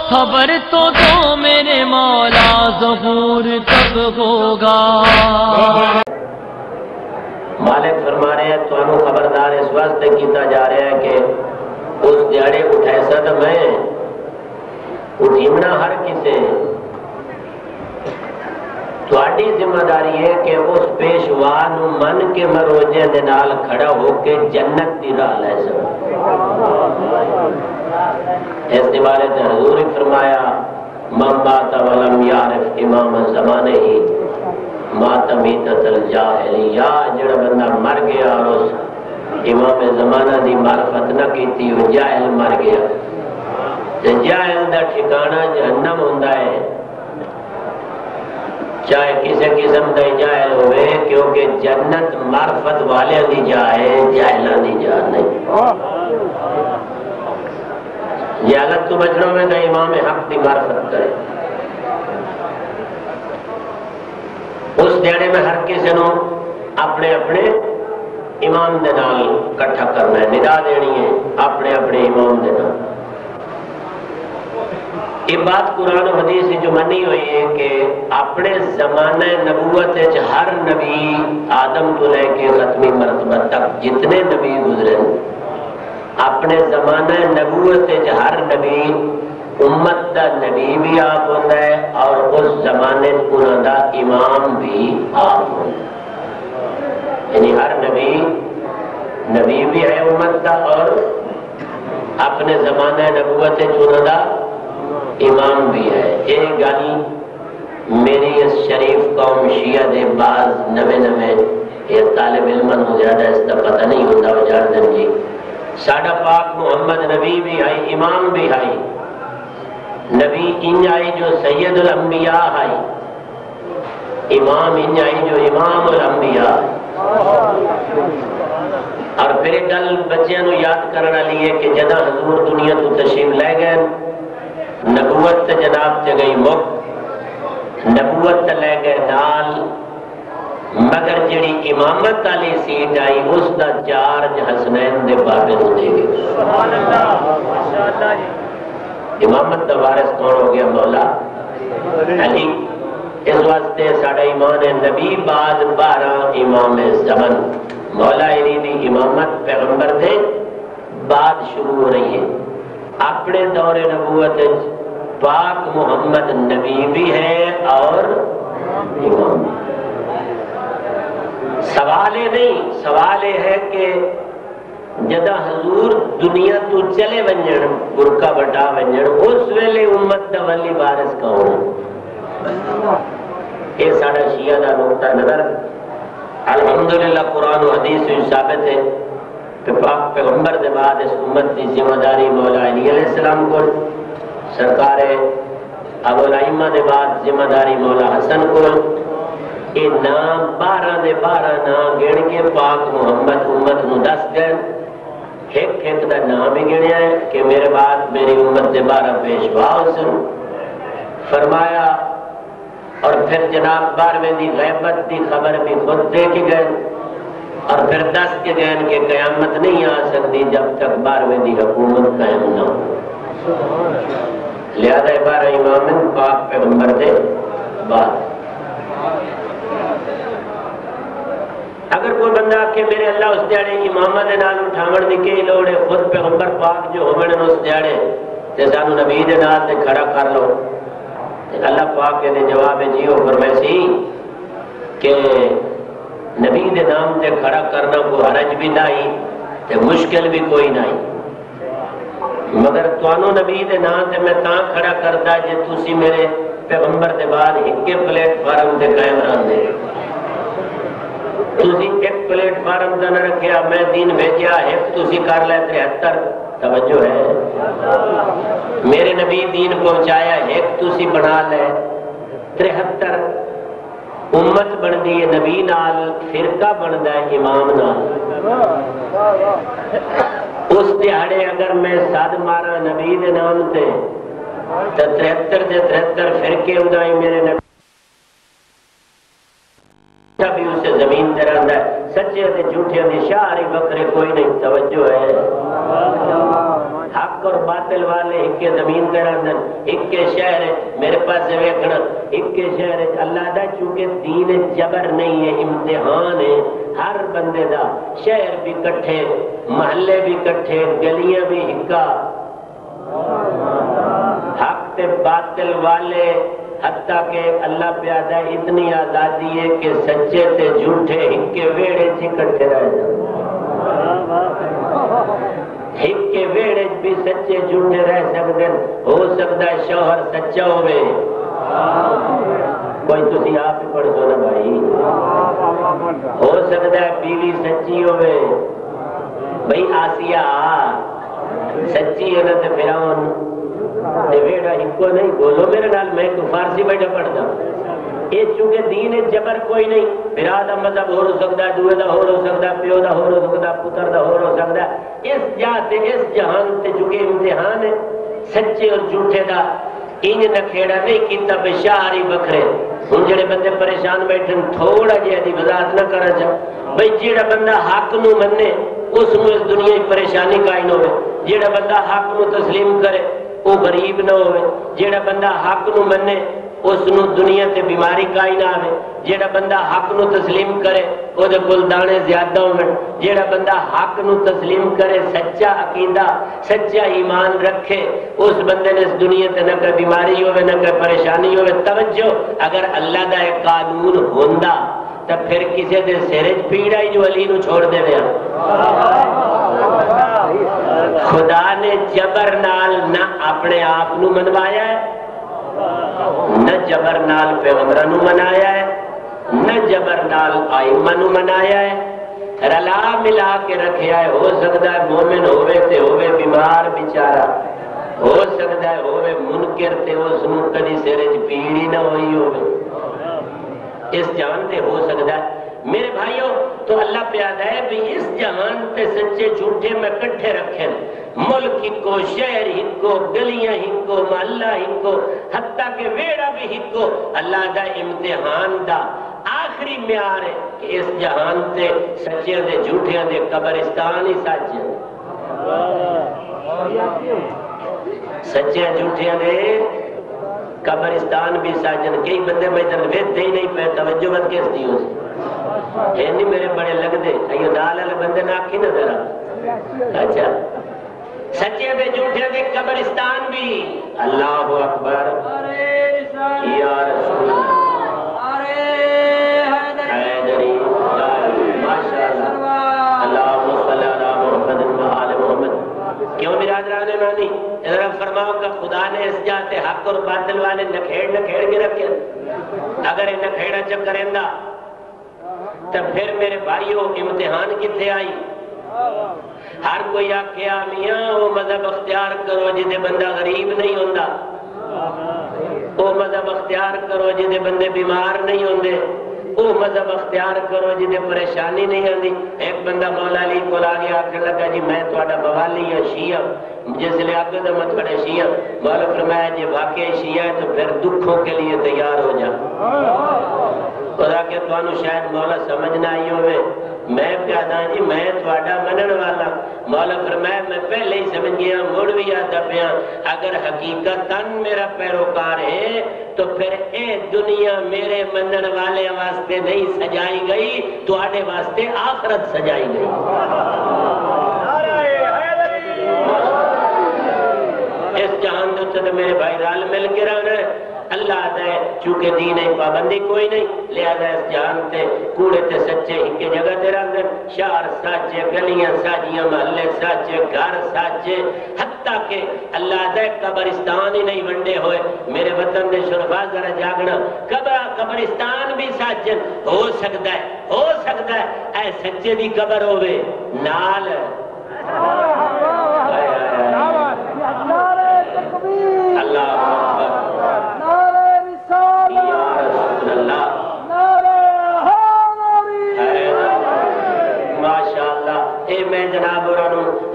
خبر تو دو میرے مولا ظہور کب ہوگا۔ مالک فرما رہے ہیں تو خبردار اس واسطے کیتا جا رہا ہے کہ اس دیہڑے اٹھائے سد میں اٹھیمنا ہر کسے تھوڑی ذمہ داری ہے کہ اس پیشوا نو من کے مروجے دے نال کھڑا ہو کے جنت دی راہ لے سکو۔ اس دیوارے تے حضور نے فرمایا من مات ولم یعرف امام زمانے ہی مات میتۃ الجاہلیہ، جڑا بندہ مر گیا اور اس امام زمانہ دی معرفت نہ کیتی وہ جاہل مر گیا، تے جاہل دا ٹھکانہ جہنم ہوندا ہے، چاہے کسی قسم کا جاہل ہوئے، کیونکہ جنت معرفت والے دی جائے، جاہلان دی جا نہیں۔ جہالت تو بچنوں میں تو امام حق دی معرفت کرے۔ اس دیڑے میں ہر کسی نو اپنے اپنے امام دے نال کٹھا کرنا ہے، ندا دینی ہے اپنے اپنے امام دے نال۔ یہ بات قرآن و حدیث جو منی ہوئی ہے کہ اپنے زمانہ نبوت ہر نبی آدم کو لے کے ختمی مرتبہ تک جتنے نبی گزرے اپنے زمانہ نبوت ہر نبی امت دا نبی بھی آپ ہوتا ہے اور اس زمانے انہوں دا امام بھی آپ ہوتا ہے، یعنی ہر نبی بھی ہے امت دا اور اپنے زمانہ نبوت انہوں دا امام بھی ہے۔ یہ گل میری اس شریف قوم شیعہ دے بعض نوے یہ طالب علم زیادہ اس کا پتہ نہیں ہوتا وہ جان دن جی ساڈا پاک محمد نبی بھی آئی، امام بھی آئی، نبی انج آئی جو سید الانبیاء آئی، امام انج آئی جو امام الانبیاء آئی۔ اور پھر گل بچیاں نو یاد کرنا لیے کہ جدہ حضور دنیا تو تشریف لے گئے، نبوت تے جناب تے گئی مک، نبوت تے لے گئے نال، مگر جڑی امامت والی سیٹ آئی اس دا چارج حسنین دے بابے نو دے گئے۔ امامت دا وارث کون ہو گیا؟ مولا علی۔ اس واسطے ساڈا ایمان ہے نبی بعد 12 امام زمن، مولا علی دی امامت پیغمبر دے بعد شروع ہو رہی ہے۔ اپنے دور نبوت پاک محمد نبی بھی ہے اور امام بھی۔ سوال یہ نہیں، سوال یہ ہے کہ جدہ حضور دنیا تو چلے ونجن برکا بٹا ونجن اس ویلے امت دا ولی وارث کون؟ یہ سارا شیعہ دا نقطہ نظر الحمدللہ قرآن و حدیث سے ثابت ہے کہ پاک پیغمبر دے بعد اس امت کی ذمہ داری مولا علی علیہ السلام کو، سرکار ابو الائمہ دے بعد ذمہ داری مولا حسن کو، یہ نام 12 دے 12 نام گن کے پاک محمد امت نو دس گئے، ایک دا نام ہی گنیا ہے کہ میرے بعد میری امت دے 12 پیشوا حسن فرمایا، اور پھر جناب 12ویں دی غیبت دی خبر بھی خود دے کے گئے، اور پھر 10 کے گئے کہ قیامت نہیں آ سکتی جب تک 12ویں دی حکومت قائم نہ ہو، لہذا 12 امام پاک پیغمبر دے بعد۔ اگر کوئی بندہ کہ میرے اللہ اس دیاڑے امامہ دے نال اٹھاون دی کی لوڑ ہے، خود پیغمبر پاک جو ہونے اس دیاڑے تے سانو نبی دے نال تے کھڑا کر لو، اللہ پاک کے جواب جیو فرمائے سی کہ نبی دے نام تے کھڑا کرنا کوئی حرج بھی نہیں تے مشکل بھی کوئی نہیں، مگر توانو نبی دے نام تے میں تاں کھڑا کرتا جے تسی میرے پیغمبر دے بعد ایک پلیٹ فارم دے قائم رہن دے، تسی ایک پلیٹ فارم دا نہ رکھیا، میں دین بھیجیا ایک تسی کر لے 73 توجہ ہے، میرے نبی دین پہنچایا ایک تسی بنا لے 73 امت بندی ہے نبی نال، فرقہ بندا ہے امام نال۔ اس دیہڑے اگر میں صد مارا نبی دے نام تے تو 73 دے 73 فرقے اڑائی میرے نبی بھی اسے زمین تے رہندا ہے، سچے تے جھوٹے دی شاعری بکرے کوئی نہیں، توجہ ہے۔ حق اور باطل والے ایک زمین تے رہندن، ایک شہر میرے پاس ویکھنا، ایک شہر اللہ دا چونکہ دین جبر نہیں ہے، امتحان ہے ہر بندے دا، شہر بھی کٹھے، محلے بھی کٹھے، گلیاں بھی ہکا، حق تے باطل والے، حتیٰ کہ اللہ پیادہ اتنی آزادی ہے کہ سچے تے جھوٹے ہکے ویڑے چ کٹھے رہ جائیں، ہکے ویڑے بھی سچے جھوٹے رہ سکتے، ہو سکتا ہے شوہر سچا ہوئے، کوئی تسی آپ ہی پڑھ دو نا بھائی، ہو سکتا ہے بیوی سچی ہوئے، بھائی آسیہ سچی ہے نا تے فرعون ویڑا ہکو نہیں، بولو میرے نال، میں تو فارسی بیٹھا پڑھتا، یہ چونکہ دین جبر کوئی نہیں، برا دا مذہب ہو سکتا ہے، دوے دا ہو سکتا ہے، پیو دا ہو سکتا ہے، پتر دا ہو سکتا ہے، اس جہاں اس جہان تے چونکہ امتحان ہے سچے اور جھوٹے دا، انج نکھیڑا نہیں کیتا بشاری بکھرے، ہن جڑے بندے پریشان بیٹھے تھوڑا جہا دی وضاحت نہ کرا جا، بھئی جڑا بندہ حق نو مننے اس نو اس دنیا کی پریشانی کائن ہوئے، جڑا بندہ حق نو تسلیم کرے وہ غریب نہ ہوئے، جڑا بندہ حق نو مننے اس نو دنیا تے بیماری کائی نہ آوے، جڑا بندہ حق نو تسلیم کرے او دے کول دانے زیادہ ہوئے، جڑا بندہ حق نو تسلیم کرے، سچا عقیدہ سچا ایمان رکھے، اس بندے نے اس دنیا تے نہ کوئی بیماری ہوئے نہ کوئی پریشانی ہوئے۔ توجہ، اگر اللہ دا ایک قانون ہوندا تو پھر کسی دے سرج پیڑا ہی جو علی نو چھوڑ دے دیا، خدا نے جبر نال نہ اپنے آپ نو منوایا ہے، نہ جبر نال پیغمبراں نو منایا ہے، نہ جبر نال ائمہ نو منایا ہے، رلا ملا کے رکھیا ہے۔ ہو سکتا ہے مومن ہوئے تے ہوئے بیمار بیچارہ، ہو سکتا ہے ہوئے منکر تے اس نو کدی سرج پیڑی نہ ہوئی ہوئے، اس جہان تے ہو سکتا ہے۔ میرے بھائیوں، تو اللہ پیادہ ہے بھی اس جہان تے سچے جھوٹے میں کٹھے رکھیں، ملک ہکو، شہر ہکو، گلیاں ہکو، محلہ ہکو، حتیٰ کہ ویڑا بھی ہکو، اللہ دا امتحان دا آخری معیار ہے کہ اس جہان تے سچیاں دے جھوٹیاں دے قبرستان ہی سچے، سچیاں جھوٹیاں دے قبرستان بھی ساجن۔ کئی بندے میں ادھر ویدتے ہی نہیں پہ، توجہ مت کس دی ہو سی، ہے نہیں میرے بڑے لگ دے، ایو دال والے بندے نہ آکھی نہ ذرا، اچھا سچے دے جھوٹے دے قبرستان بھی۔ اللہ اکبر، یا رسول حیدری، ماشاءاللہ، اللہم صلی علی محمد و آل محمد۔ کیوں برادران مانی ذرا فرماؤ کہ خدا نے اس جاتے حق اور باطل والے نکھیڑ کے رکھے، اگر یہ نکھیڑا چکر دا تو پھر میرے بھائیوں امتحان کتنے آئی؟ ہر کوئی آکھیا میاں وہ مذہب اختیار کرو جدے بندہ غریب نہیں ہوندا، وہ مذہب اختیار کرو جدے بندے بیمار نہیں ہوندے، وہ مذہب اختیار کرو جدے پریشانی نہیں آندی۔ ایک بندہ مولا علی کو آگے آکھنے لگا جی میں تھوڑا بوالی یا شیعہ، جس لئے آگے تو میں تھوڑے شیعہ، مولا فرمایا جی واقعی شیعہ ہے تو پھر دکھوں کے لیے تیار ہو جا۔ خدا کہ توانو شاید مولا سمجھ نہ آئی ہوئے، میں پیادا جی میں تھوڑا منن والا، مولا فرمایا میں پہلے ہی سمجھ گیا، مڑ بھی آتا پیا، اگر حقیقتاً میرا پیروکار ہے تو پھر اے دنیا میرے منن والے واسطے نہیں سجائی گئی، تو آڑے واسطے آخرت سجائی گئی۔ اس جہان دوسرے تو میرے بھائی رال مل کے رہنا ہے، اللہ دے چونکہ دین پابندی کوئی نہیں، لہذا اس جہان تے کوڑے تے سچے ایک جگہ تے رہندے، شہر سچے، گلیاں سچیاں، محلے سچے، گھر سچے، حتیٰ کہ اللہ دے قبرستان ہی نہیں ونڈے ہوئے۔ میرے وطن دے شرفا ذرا جاگنا، قبرستان بھی سچن ہو سکتا ہے اے سچے دی قبر ہوئے نال اللہ میں جناب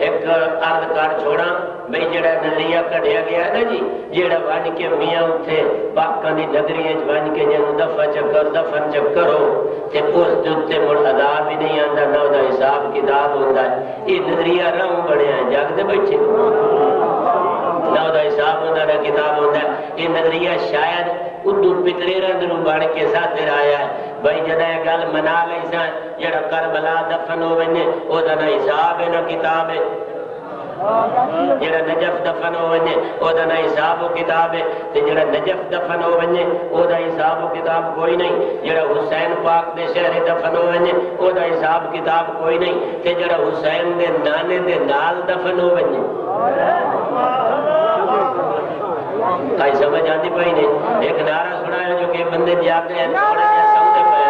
ایک عرض کر چھوڑا بھئی جڑا نظریہ کڑھیا گیا نا جی، جڑا بن کے میاں اتھے پاکاں دی نظریہ بن کے جن دفن چکر ہو تے اس دے مڑ عذاب ہی نہیں آندا، نہ دا حساب کتاب ہوتا ہے، یہ نظریہ رہوں بڑے ہیں جاگ دے بیٹھے فرشتہ کا کتاب ہوتا ہے. یہ نظریہ شاید ادو پترے رنگ بن کے ساتھ آیا ہے. بھائی جدا گل منا لی سا جڑا کربلا دفن ہوئے وہ نہ حساب ہے نہ کتاب ہے. جڑا نجف دفن ہو ونے او دا نہ حساب و کتاب ہے تے جڑا نجف دفن ہو ونے او دا حساب و کتاب کوئی نہیں. جڑا حسین پاک دے شہر دفن ہو ونے او دا حساب کتاب کوئی نہیں تے جڑا حسین دے نانے دے نال دفن ہو ونے کئی سمجھ آتی پئی نہیں. ایک نعرہ سنا ہے جو کہ بندے جا کے تھوڑا جہا سمجھے پے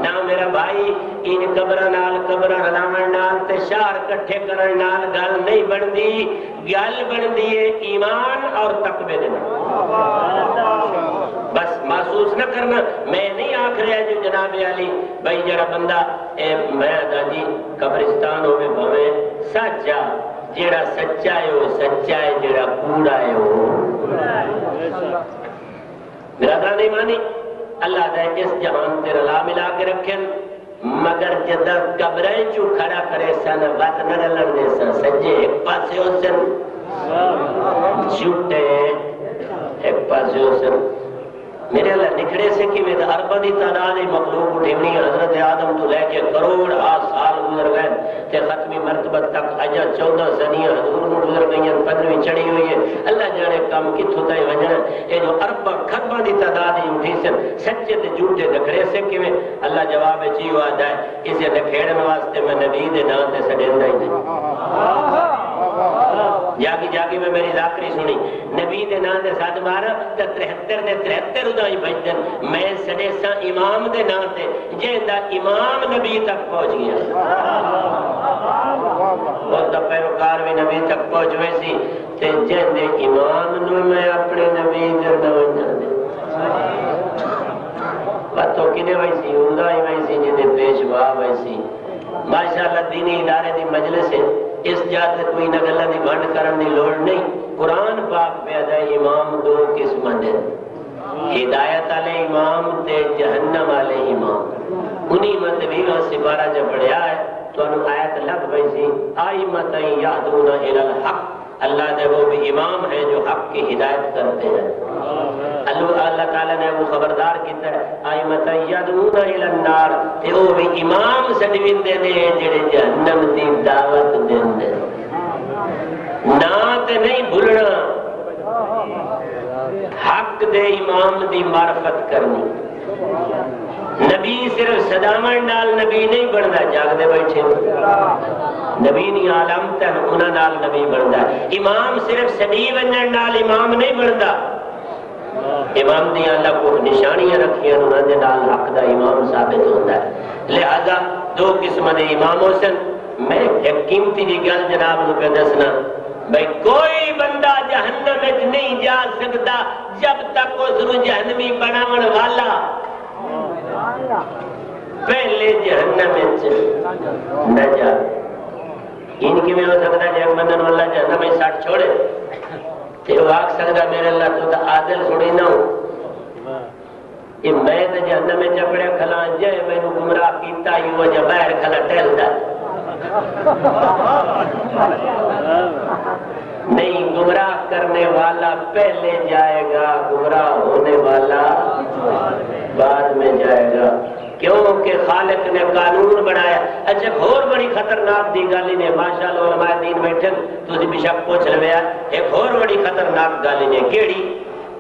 نہ میرا بھائی ان قبرہ نال قبرہ رلاون نال تے شہر کٹھے کرن نال گل نہیں بندی. گل بندی ہے ایمان اور تقوی دے بس محسوس نہ کرنا. میں نہیں آکھ رہا جو جناب علی بھائی جڑا بندہ میں جی قبرستان ہوے بھویں سچا جڑا سچا ہے وہ سچا ہے جڑا کوڑا ہے وہ میرا گل نہیں مانی. اللہ دے اس جہان تے رلا ملا کے رکھن مگر جدہ قبریں چو کھڑا کرے سن وقت نہ رلن دے سن سجے ایک پاسے ہو سن جھوٹے ایک پاسے ہو سن. میرے اللہ نکھڑے سے کی میں اربہ دی تعداد مخلوق اٹھیونی حضرت آدم تو لے کے کروڑ سال گزر گئے تے ختمی مرتبہ تک اجا 14 سنیاں حضور میں گزر گئی ہیں 15ویں چڑھی ہوئی ہے. اللہ جانے کام کتھوں تے وجنا اے جو اربہ خربہ دی تعداد اٹھی سن سچے تے جھوٹے نکھڑے سے کی میں اللہ جواب چیو آتا ہے اسے نکھیڑن واسطے میں نبی دے نام تے سڈیندا ہی نہیں. جاگی میں میری ذاکری سنی نبی دے نام دے ساتھ مارا تے 73 دے 73 ادا ہی بچدن میں سڈے سا امام دے نام تے جہدا امام نبی تک پہنچ گیا اور دا پیروکار بھی نبی تک پہنچ ہوئے سی تے جہدے امام نو میں اپنے نبی دے نام دے باتوں کنے ویسی اندہ ہی ویسی جنہیں پیشوا ویسی. ماشاءاللہ دینی ادارے دی مجلس ہے اس جاتے کوئی نگلہ دی بھنڈ کرن دی لوڑ نہیں. قرآن پاک پیدا ہے امام دو قسم دے ہدایت والے امام تے جہنم والے امام. انہی مطلبیہ سپارہ جب پڑھیا ہے تو انہوں آیت لگ بیسی آئمتاً یہدون الی الحق. اللہ نے وہ بھی امام ہے جو حق کی ہدایت کرتے ہیں. اللہ تعالیٰ نے وہ خبردار کیتا ہے آئمتاً یہدون الی النار تے وہ بھی امام سڈوین دے نے جڑے جہنم دی دعوت دین دے. نا تے نہیں بھولنا حق دے امام دی معرفت کرنی. نبی صرف صدامن نال نبی نہیں بنتا جاگدے بیٹھے نبی نہیں عالم تن انہاں نال نبی بنتا. امام صرف سڈی ونجن نال امام نہیں بنتا. امام دی اللہ کو نشانیاں رکھیاں انہاں دے نال حق دا امام ثابت ہوتا ہے. لہذا دو قسم دے امام ہو سن. میں ایک قیمتی دی گل جناب نو پہ دسنا بھائی کوئی بندہ جہنم وچ نہیں جا سکتا جب تک اس نو جہنمی بناون والا پہلے جہنم وچ نہ جا. ان کی میں ہو سکتا ہے جب بندہ اللہ جہنم میں سٹ چھوڑے تے وہ آکھ سکتا میرے اللہ تو عادل تھوڑی نہ ہوں یہ میں تے جہنم میں چپڑے کھلا جے میں نو گمراہ کیتا ہی وہ جب باہر کھلا ٹہلدا نہیں. گمراہ کرنے والا پہلے جائے گا گمراہ ہونے والا بعد میں جائے گا کیونکہ خالق نے قانون بنایا. اچھا اور بڑی خطرناک دی گل نے ماشاءاللہ علماء دین بیٹھے تو بے شک پوچھ لویا ایک اور بڑی خطرناک گل نے کیڑی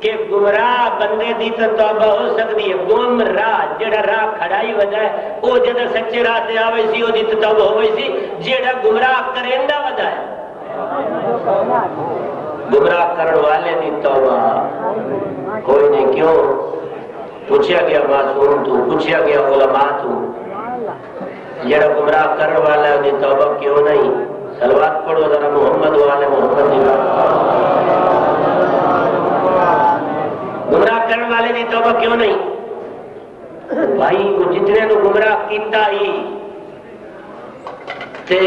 کہ گمراہ بندے دی تو توبہ ہو سکتی ہے. گمراہ جڑا راہ کھڑائی وجہ ہے وہ جدہ سچے راہ تے آوے سی وہ دی توبہ ہوئی سی. جڑا گمراہ کریندا وجہ ہے گمراہ کرن والے دی توبہ کوئی نہیں. کیوں پوچھا گیا معصوم تو پوچھا گیا علماء تو جڑا گمراہ کرن والا دی توبہ کیوں نہیں. صلوات پڑھو ذرا محمد والے محمد دی گمراہ کرنے والے دی توبہ کیوں نہیں. بھائی وہ جتنے نو گمراہ کیتا ہی تے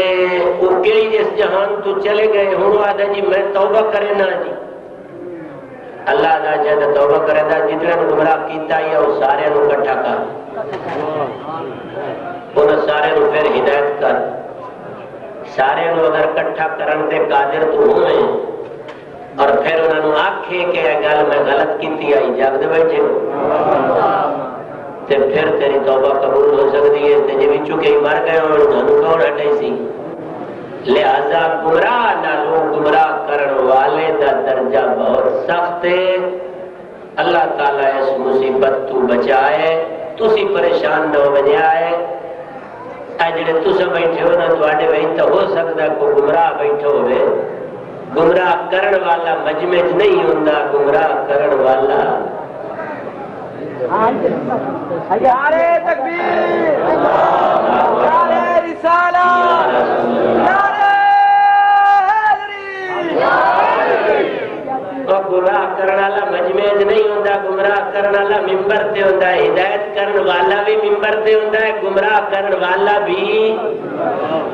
وہ کئی اس جہان تو چلے گئے ہوں آدھا جی میں توبہ کرے نا جی. اللہ دا جہاں توبہ کرے دا جتنے نو گمراہ کیتا ہی وہ سارے نو کٹھا کر انہیں سارے نو پھر ہدایت کر سارے نو اگر کٹھا کرن تے قادر تو ہوئے اور پھر انہوں نے آکھے کہ یہ گل میں غلط کیتی آئی جاگ دے بیٹھے تے پھر تیری توبہ قبول ہو سکتی ہے تے جب چکے مر گئے اور انہوں کون ہٹے سی لہذا گمراہ نہ لو گمراہ کرن والے دا درجہ بہت سخت ہے اللہ تعالیٰ اس مصیبت تو بچائے تسی پریشان نہ ہو جائے اے جڑے تسا بیٹھے ہو نا تواڈے وچ تو ہو سکتا کوئی گمراہ بیٹھا ہوئے گمراہ کرن والا مجمع نہیں ہوندا گمراہ کرن والا نعرہ تکبیر نعرہ رسالت نعرہ گمراہ کرنے والا مجمع نہیں ہوتا گمراہ کرنے والا ممبر تے ہوتا ہے ہدایت کرنے والا بھی ممبر تے ہوتا ہے گمراہ کرنے والا بھی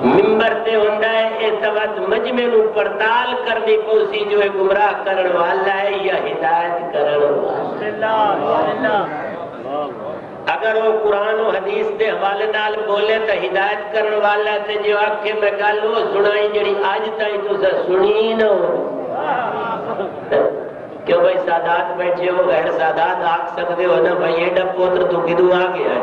ممبر تے ہوتا ہے اس وقت مجمع نو پڑتال کرنی پوسی جو ہے گمراہ کرنے والا ہے یا ہدایت کرنے والا اگر وہ قرآن و حدیث دے حوالے نال بولے تو ہدایت کرنے والا تے جو آکھے میں گل وہ سنائی جڑی آج تائیں تسا سنی نہ ہو کیوں بھائی سادات بیٹھے ہو غیر سادات آکھ سکتے ہو نا بھائی ایڈا پوتر تو کدو آ گیا ہے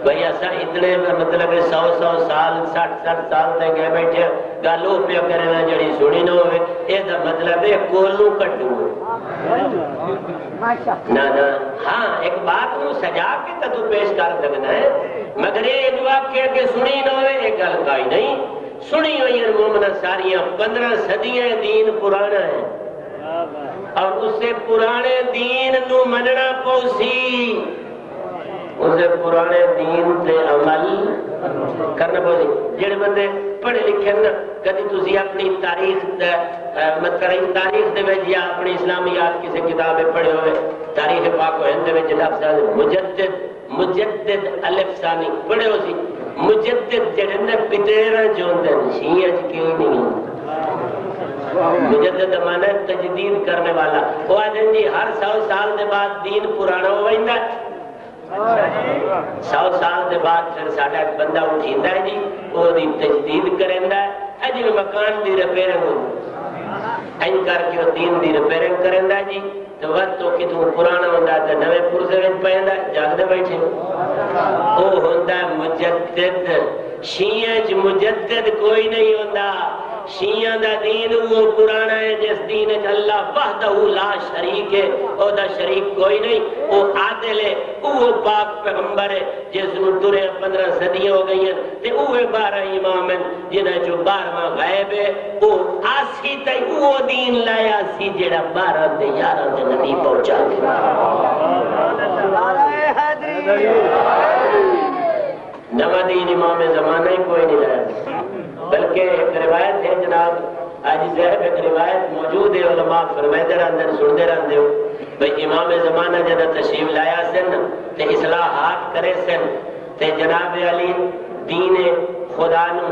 بھائی ایسا اتنے مطلب 100 سال 60 سال تک گئے بیٹھے گالو پہ کرنا جڑی سنی نہ ہوئے یہ دا مطلب ہے کولو کٹو نا ہاں ایک بات نو سجا کے تو پیش کر سکنا ہے مگر یہ جو آکھے کہ سنی نہ ہوئے ایک گل کائی نہیں سنی ہوئی ہیں مومنہ ساریاں 15 صدیاں دین پرانا ہے اور اسے پرانے دین نو مننا پوسی اسے پرانے دین تے عمل کرنا پوسی جڑے بندے پڑھے لکھے نا کدی تسی اپنی تاریخ تاریخ دے وچ یا اپنی اسلامیات کسی کتاب پڑھے ہوئے تاریخ پاک و ہند وچ لفظ مجدد الف ثانی پڑھے ہو سی مجدد جڑے نے پتیرا جوندے شیعہ کیوں نہیں مجدد مانا تجدید کرنے والا وہ آدھیں جی ہر 100 سال دے بعد دین پرانا ہو وائندہ 100 سال دے بعد پھر ساڑھا ایک بندہ اٹھیندہ ہے جی وہ دی تجدید کرندہ ہے جی مکان دی ریپیرنگ ہو این کر کے وہ دین دی ریپیرنگ کرندہ ہے جی تو وقت تو کہ تو پرانا ہوندہ ہے نوے پرسے وچ پہندہ ہے جاگ دے بیٹھے وہ ہوندہ ہے مجدد شیعہ مجدد کوئی نہیں ہوندہ شیعہ دا دین وہ پرانا ہے جس دین اللہ وحدہ لا شریک ہے او دا شریک کوئی نہیں وہ عادل ہے وہ پاک پیغمبر ہے جس نو ترے 15 صدیاں ہو گئی ہیں تے اوہ 12 امام ہیں جنہیں جو 12واں غائب ہے وہ آسی تے وہ دین لایا سی جڑا 12 تے 11 تے نبی پہنچا نوا دین امام زمانہ ہی کوئی نہیں لایا بلکہ ایک روایت ہے جناب آج صاحب ایک روایت موجود ہے علماء فرمائدے رہندے سنتے رہندے ہو بھئی امام زمانہ جدہ تشریف لایا سن تے اصلاحات کرے سن تے جناب علی دین خدا نو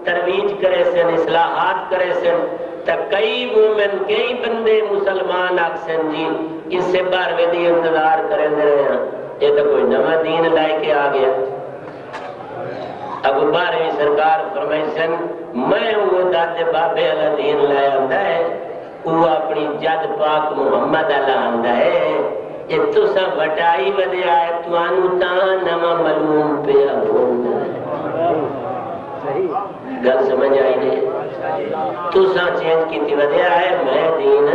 ترویج کرے سن اصلاحات کرے سن تے کئی مومن کئی بندے مسلمان آکسن جی اس سے 12ویں دی انتظار کرے دے رہے ہیں یہ تو کوئی نوا دین لائے کے آ گیا ابو 12ویں سرکار فرمائی سن میں وہ دادے بابے اللہ دین لائے آندہ ہے وہ اپنی جد پاک محمد اللہ آندہ ہے یہ تو سب بٹائی ودے آئے تو آنو تاں نما ملوم پہ ہوندہ ہے گل سمجھ آئی نہیں تو سب چینج کی تھی ودے آئے میں دین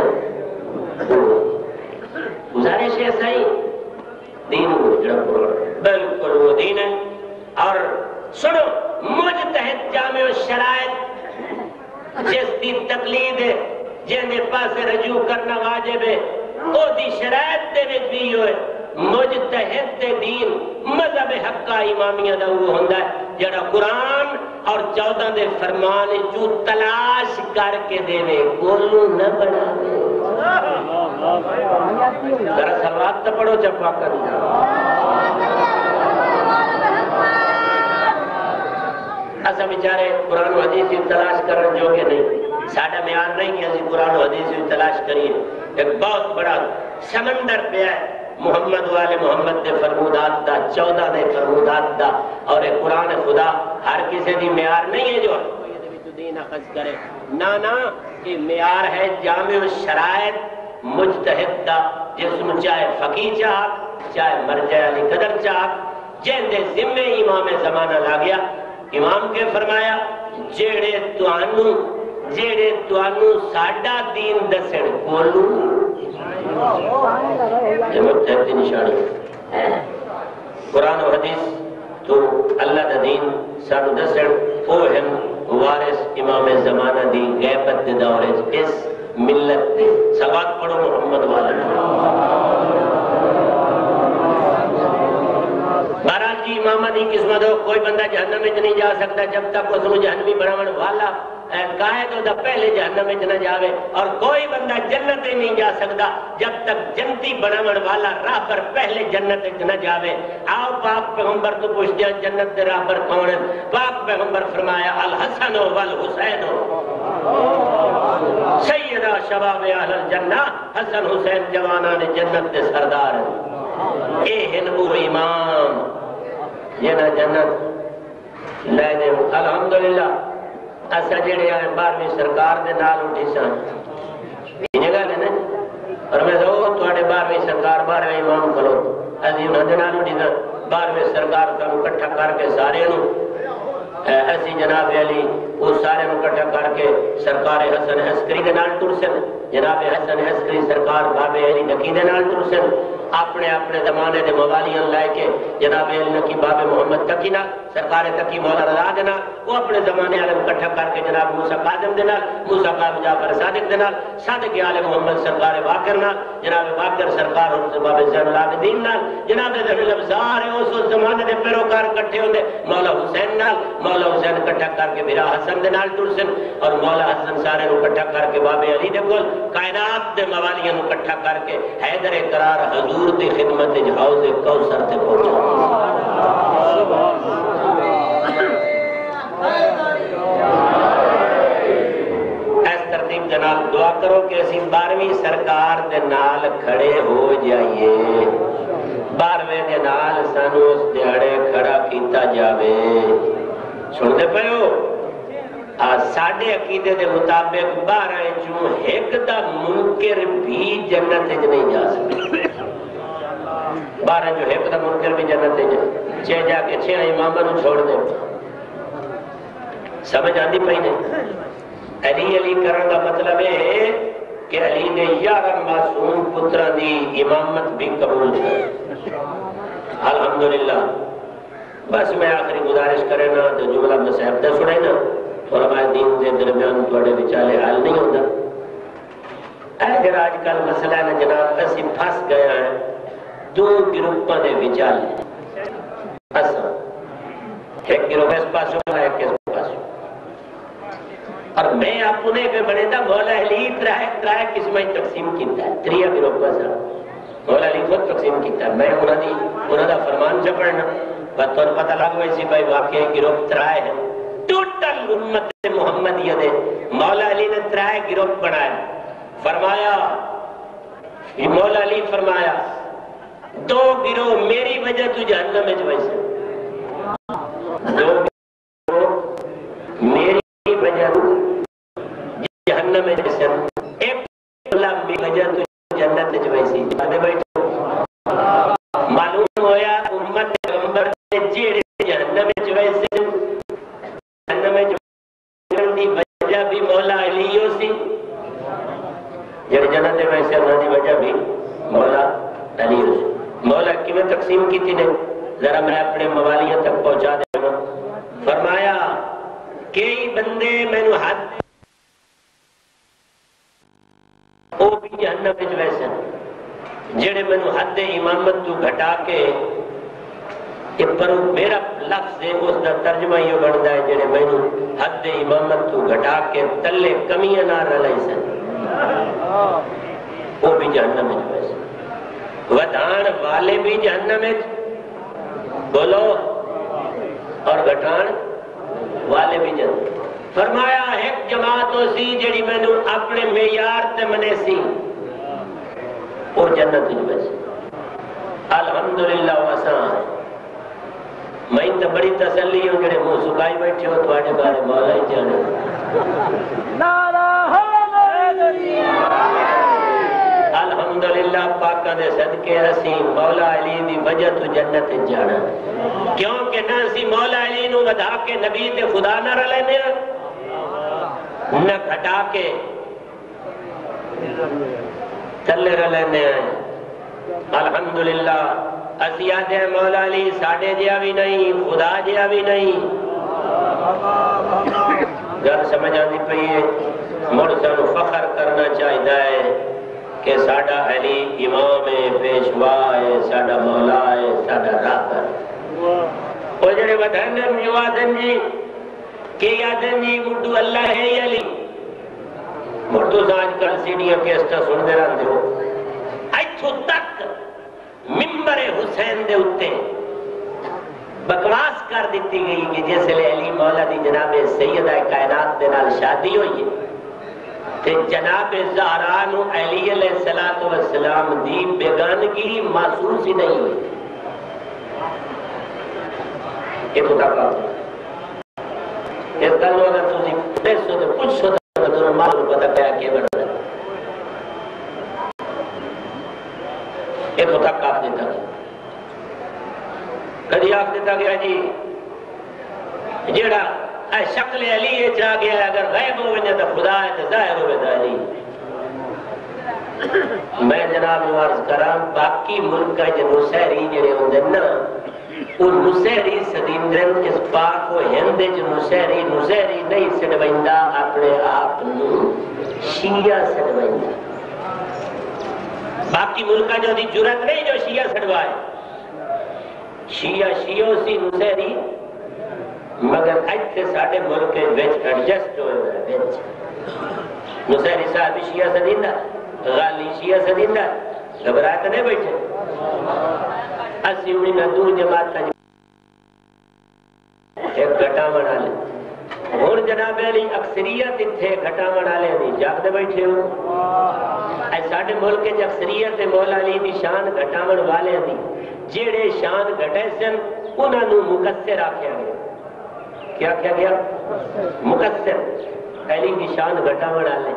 گزارش ایسا ہی دین بالکل وہ دین ہے اور سنو مجتہد جامع الشرائط جس دی تقلید ہے جنہیں پاس رجوع کرنا واجب ہے او دی شرائط دے وچ بھی ہوئے مجتہد دے دین مذہب حقہ امامیہ دا وہ ہوندہ ہے جڑا قرآن اور 14 دے فرمان جو تلاش کر کے دے وے کولو نہ بڑھا دے ذرا سلوات تو پڑھو جب کر ایسا بیچارے قرآن و حدیث کی تلاش کرنے جو کہ نہیں ساڑھا میان نہیں کہ ہم قرآن و حدیث کی تلاش کریے ایک بہت بڑا سمندر پہ ہے محمد والے محمد دے فرمودات دا 14 دے فرمودات دا اور ایک قرآن خدا ہر کسی دی میار نہیں ہے جو دین اخذ کرے. نانا یہ معیار ہے جامع الشرائط مجتہد دا، جس میں چاہے فقی چاہت چاہے مرجع علی قدر چاہت جن دے ذمے امام زمانہ لا گیا. امام کے فرمایا جیڑے توانو ساڈا دین دسن کولو یہ مجتہد دی نشانی. قرآن و حدیث تو اللہ دا دین سانو دسن او ہم وارث امام زمانہ دی غیبت دے دور اس ملت دے. سواد پڑھو محمد والا. بہرحال جی امامہ دی قسمت ہو کوئی بندہ جہنم میں نہیں جا سکتا جب تک اس کو جہنمی بناون والا قائد ہوتا پہلے جہنم میں نہ جاوے، اور کوئی بندہ جنت میں نہیں جا سکتا جب تک جنتی بناون والا راہ پر پہلے جنت نہ جاوے. آؤ پاک پیغمبر تو پوچھتے ہیں جنت دے راہ پر کون ہے؟ پاک پیغمبر فرمایا الحسن والحسین سیدہ شباب اہل الجنہ. حسن حسین جوانان جنت دے سردار ہیں. اے ہنبو امام یہ نہ جنت لے دے. الحمدللہ ایسا جڑے آئے 12ویں سرکار دے نال اٹھی سان یہ گل ہے نا. اور میں تو تواڈے 12ویں سرکار 12ویں امام کرو اسی انہاں دے نال اٹھی سان 12ویں سرکار کو اکٹھا کر کے سارے نو اسی جناب علی وہ سارے نو اکٹھا کر کے سرکار حسن عسکری دے نال ٹر سن. جناب حسن عسکری سرکار بابے علی نقی دے نال ٹر سن. اپنے اپنے زمانے دے موالیاں لائے کے جناب علی نقی بابے محمد تقی نال سرکار تقی مولا رضا دے نال وہ اپنے زمانے عالم اکٹھا کر کے جناب موسیٰ قادم دے نال موسیٰ قادم جعفر صادق دے نال صادق عالم محمد سرکار باقر نال جناب باقر سرکار بابے زین العابدین نال جناب ذوی الابصار اس زمانے دے پیروکار اکٹھے ہوندے مولا حسین نال. مولا حسین اکٹھا کر کے میرا حسن دے نال ٹر سن اور مولا حسن سارے نو اکٹھا کر کے بابے علی دے کول کائنات دے موالیاں نو اکٹھا کر کے حیدر قرار حضور دی خدمت حوض کوثر تے پہنچا. اس ترتیب دے نال دعا کرو کہ اسی 12ویں سرکار دے نال کھڑے ہو جائیے. 12ویں دے نال سانو اس دیہڑے کھڑا کیتا جاوے. سن دے پہو ساڑھے عقیدے دے مطابق 12 چوں ایک دا منکر بھی جنت نہیں جا سکتا. 12 جو ایک دا منکر بھی جنت نہیں جا جا کے 6 امامہ نو چھوڑ دے. سمجھ آندی پہی نہیں. علی علی کرن کا مطلب ہے کہ علی نے 11 معصوم پترہ دی امامت بھی قبول ہے. الحمدللہ. بس میں آخری گزارش کرے نا تو جملہ مسائب دے سنے نا علماء دین دے درمیان توڑے بچالے حال نہیں ہوتا. اگر آج کل مسئلہ ہے نا جناب اسی پھنس گیا ہے 2 گروپاں دے بچالے. اصلا ایک گروپ اس پاس ہوگا ایک اس پاس ہوگا. اور میں اپنے پہ بڑے دا مولا علی ترائے قسمیں تقسیم کیتا ہے. 3 گروپ کا سر مولا علی خود تقسیم کیتا ہے. میں انہوں دا فرمان سے پڑھنا بس تو پتہ لگ ویسی بھائی واقعی گروپ 3 ہے. ٹوٹل امت محمدیہ دے مولا علی نے 3 گروپ بنایا. فرمایا مولا علی فرمایا 2 گروہ میری وجہ تو جہنم میں جو ویسے 2 گروہ میری وجہ تو جہنم میں جیسے ایک اللہ میری وجہ تو جنت جو ویسے معلوم ہویا امت پیغمبر نے جیڑے جہنم میں جو ویسے جہنم میں جو وجہ بھی مولا علی ہو سی جڑے جنت ویسے اللہ دی وجہ بھی مولا علی ہو سی. مولا کی میں تقسیم کی تھی نے ذرا میں اپنے موالیاں تک پہنچا دے گا. فرمایا کئی بندے میں نے حد او بھی جہنم میں جو ویسے جڑے میں نے حد امامت تو گھٹا کے پر میرا لفظ ہے اس دا ترجمہ یہ بڑھتا ہے جڑے میں نے حد امامت تو گھٹا کے تلے کمیاں نہ رلائی سن وہ بھی جہنم میں جو ویسے. ودھان والے بھی جہنم میں بولو اور گھٹان والے بھی جہنم. فرمایا ایک جماعت ہو سی جڑی میں نے اپنے معیار تے منے سی وہ جنت جو ویسے. الحمدللہ وسان میں تو بڑی تسلی ہوں جڑے منہ سکائی بیٹھے ہو تواڈے بارے مولا ہی جانے. نعرہ حیدری الحمدللہ پاکاں دے صدقے اسی مولا علی دی وجہ تو جنت جانا کیونکہ نہ اسی مولا علی نو ودا کے نبی تے خدا نہ رلینے نہ گھٹا کے تلے رلینے الحمدللہ اسی آدھے مولا علی ساڑھے جیا بھی نہیں خدا جیا بھی نہیں گل سمجھ آنی پہیے مرسل فخر کرنا چاہیے ہے کہ ساڑھا علی امام ہے پیشوا ہے ساڑھا مولا ہے ساڑھا راہبر وہ جڑے بدھنم جو آدھن جی کہ آدھن جی مردو اللہ ہے یا علی مردو آج کل سیڑھیاں کیسٹا سن دے رہے ہو ایتھو تک ممبر حسین دے اتے بکواس کر دیتی گئی کہ جیسے لے علی مولا دی جناب سیدہ کائنات دے نال شادی ہوئی ہے تے جناب زہرانو علی علیہ السلام دی بیگانگی محسوس ہی نہیں ہوئی یہ تو کہا اس کلو اگر تُسی پیسو دے کچھ سو دے تو معلوم پتہ کیا کہ بڑھ رہا ہے یہ تو تک آپ دیتا گیا کدی آپ دیتا گیا جی جیڑا شکل علی چاہ گیا اگر غیب ہو وجہ تو خدا ہے تو ظاہر ہو وجہ علی میں جناب عرض کرام باقی ملک کا جو نسہری جڑے ہوں نا ان نسہری صدیندرن اس پاک و ہند جو نسہری نہیں سڑوائندہ اپنے آپ نو شیعہ سڑوائندہ باقی ملکہ جو دی جرت نہیں جو شیعہ سڑوائے شیعہ سی نسہری مگر ایتھے ساڑھے ملک ویچ ایڈجسٹ ہوئے ہیں نسہری صاحب شیعہ صدیندہ غالی شیعہ صدیندہ گھبراتا نہیں بیٹھے اسی انہیں ندور جماعت کا ایک گھٹا بنا لے اور جناب علی اکثریت تھے گھٹا بنا لے نہیں جاگ دے بیٹھے ہو ایسا ساڑھے ملک جو اکثریت مولا علی دی شان گھٹا بن والے دی جیڑے شان گھٹے سن انہوں نے مقصر آکھیا گیا کیا کیا گیا مقصر علی دی شان گھٹا بنا لے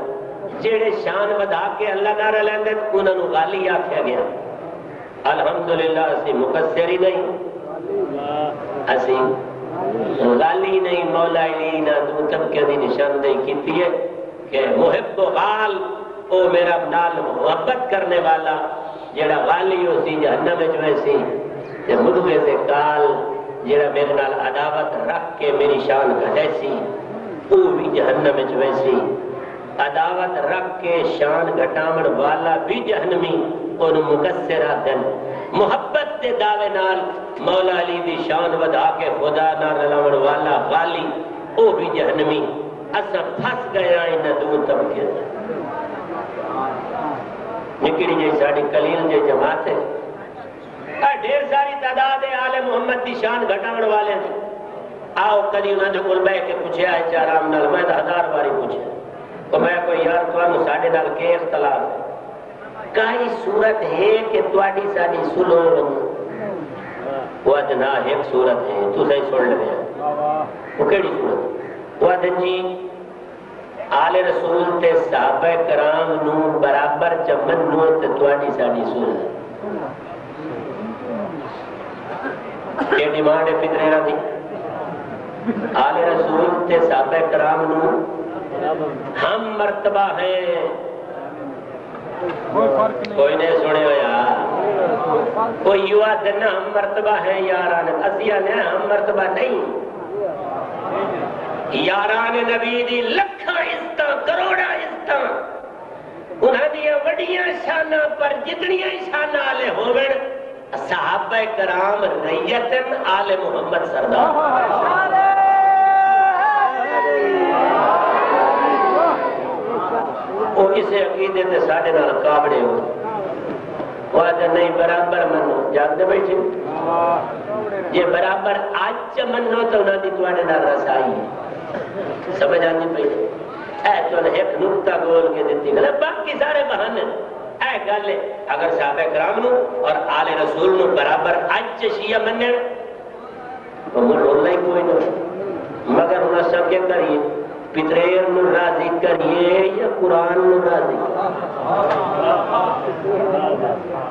جیڑے شان ودا کے اللہ دارہ لیندے انہوں نے غالی آکھیا گیا الحمدللہ اسی مقصر ہی نہیں اسی غالی نہیں مولا علی نہ دو طبقے دی نشاندہی کیتی ہے کہ محب و غال او میرا نال محبت کرنے والا جیڑا غالی ہو سی جہنم میں جو ایسی جب مدوے سے کال جیڑا میرے نال عداوت رکھ کے میری شان گھٹے سی او بھی جہنم میں جو ایسی عداوت رکھ کے شان گھٹامن والا بھی جہنمی اور مقصرہ دن محبت دے دعوے نال مولا علی دی شان ودا کے خدا نہ رلاون والا غالی او بھی جہنمی اسا پھس گیا ان دو طبقے نکڑی جی ساڑی کلیل جی جماعت ہے ڈھیر ساری تعداد آل محمد دی شان گھٹاون والے ہیں آؤ کدی انہوں نے علماء کے پوچھے آئے چارام نال میں 1000 باری پوچھے تو میں کوئی یار توانو ساڑھے نال کے اختلاف ہے کئی صورت ہے کہ تواڈی ساڑی سلو وہ ادنا ایک صورت ہے تو صحیح سن لے وہ کیڑی صورت وہ ادن جی آل رسول تے صحابہ کرام نو برابر چمن نو تے تواڈی ساڑی صورت یہ ڈیمانڈ ہے فطرہ دی آل رسول تے صحابہ کرام نو ہم مرتبہ ہیں کوئی نہیں سنے ہو یار کوئی یوا دنہ ہم مرتبہ ہیں یاران اسیہ نے ہم مرتبہ نہیں یاران نبی دی لکھا عزتاں کروڑا عزتاں انہاں دیا وڈیاں شانہ پر جتنیاں شانہ آلے ہووڑ صحابہ کرام ریتن آل محمد سردار وہ کسے عقیدے تے ساڑھے نال کابڑے ہو وہ آدھا نہیں برابر منو جاگ دے بیٹھے یہ برابر آج منو تو نہ دی تواڈے نال رسائی ہے سمجھ آنی پئی اے تو نے ایک نقطہ گول کے دیتی گلے باقی سارے بہانے اے گلے اگر صحابہ کرام نو اور آل رسول نو برابر آج شیعہ مننے تو مر اللہ ہی کوئی نو مگر انہاں سب کے کریے پتریر نو راضی کریے یا قرآن نو راضی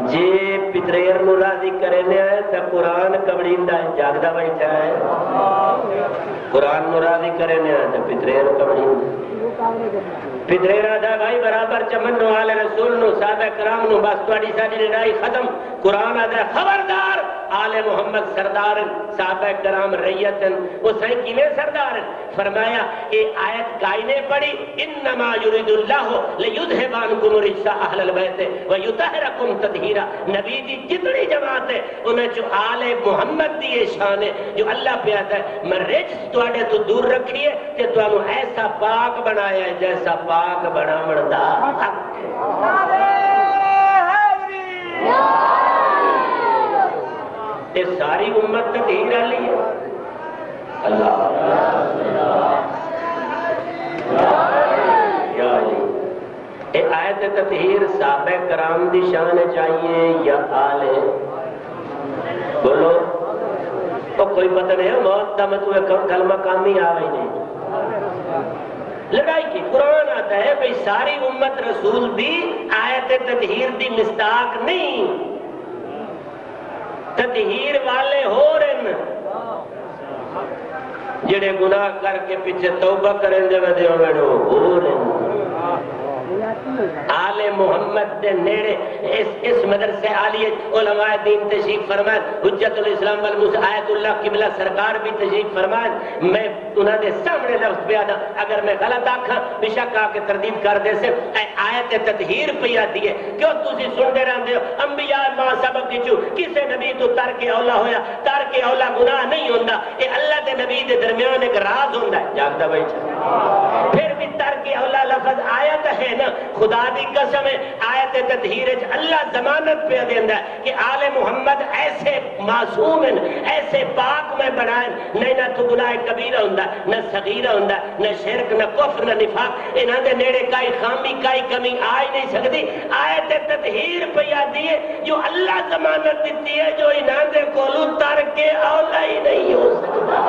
جی پتریر نو راضی کرنے آئے تو قرآن کبڑیندہ ہے جاگدہ بیٹھا ہے قرآن نو راضی کرنے آئے تو پتریر کبڑیندہ پتریر آدھا بھائی برابر چمن نو آل رسول نو صحابہ کرام نو بس توڑی ساڑی لڑائی ختم قرآن آدھا خبردار آل محمد سردار صحابہ کرام ریتن وہ صحیح کی میں سردار فرمایا یہ آیت کائنے پڑی انما یرید اللہ لیدھبانکم رجس اہل البیت ویطہرکم تطہیرا نبی دی جتنی جماعت ہے انہیں جو آل محمد دی شان ہے جو اللہ پہ آتا ہے میں رجس توڑے تو دور رکھیے کہ تو انہوں ایسا پاک بنایا ہے جیسا پاک بنا مردہ یہ ساری امت تطہیر علی ہے اللہ یا علی یہ آیت تطہیر صحابہ کرام دی شان چاہیے یا آل بولو تو کوئی پتہ نہیں ہے موت دا مطلب کلمہ کامی آوئی نہیں لڑائی کی قرآن آتا ہے بھئی ساری امت رسول دی آیت تطہیر دی مستاق نہیں تطہیر والے ہو رہن جڑے گناہ کر کے پیچھے توبہ کریں دے ودے ہو رہن آل محمد دے نیڑے اس مدرسے عالیہ علماء دین تشریف فرمائیں حجت الاسلام آیت اللہ قبلہ سرکار بھی تشریف فرمائیں میں انہوں نے سامنے لفظ بیادا اگر میں غلط آکھاں بشک آکے تردید کر دے سے آیت تطہیر پہ آتی ہے کیوں تُسی سن دے رہے ہو انبیاء ماں سبق کچھو کسے نبی تو ترک اولا ہویا ترک اولا گناہ نہیں ہوندہ اے اللہ دے نبی دے درمیان ایک راز ہوندہ ہے جاگدہ بیٹھا پھر بھی ترک اولا لفظ آیت ہے نا خدا دی قسم ہے آیت تطہیر اللہ ضمانت پہ دیندہ ہے کہ آل محمد ایسے معصوم ہیں ایسے پاک میں بنائیں نہیں نہ تو گناہ کبیرہ ہوندہ نہ صغیرہ ہوندہ نہ شرک نہ کفر نہ نفاق انہاں دے نیڑے کائی خامی کائی کمی آئی نہیں سکتی آیت تطہیر پہ آتی ہے جو اللہ ضمانت دیتی ہے جو انہاں دے کولو ترک اولا ہی نہیں ہو سکتا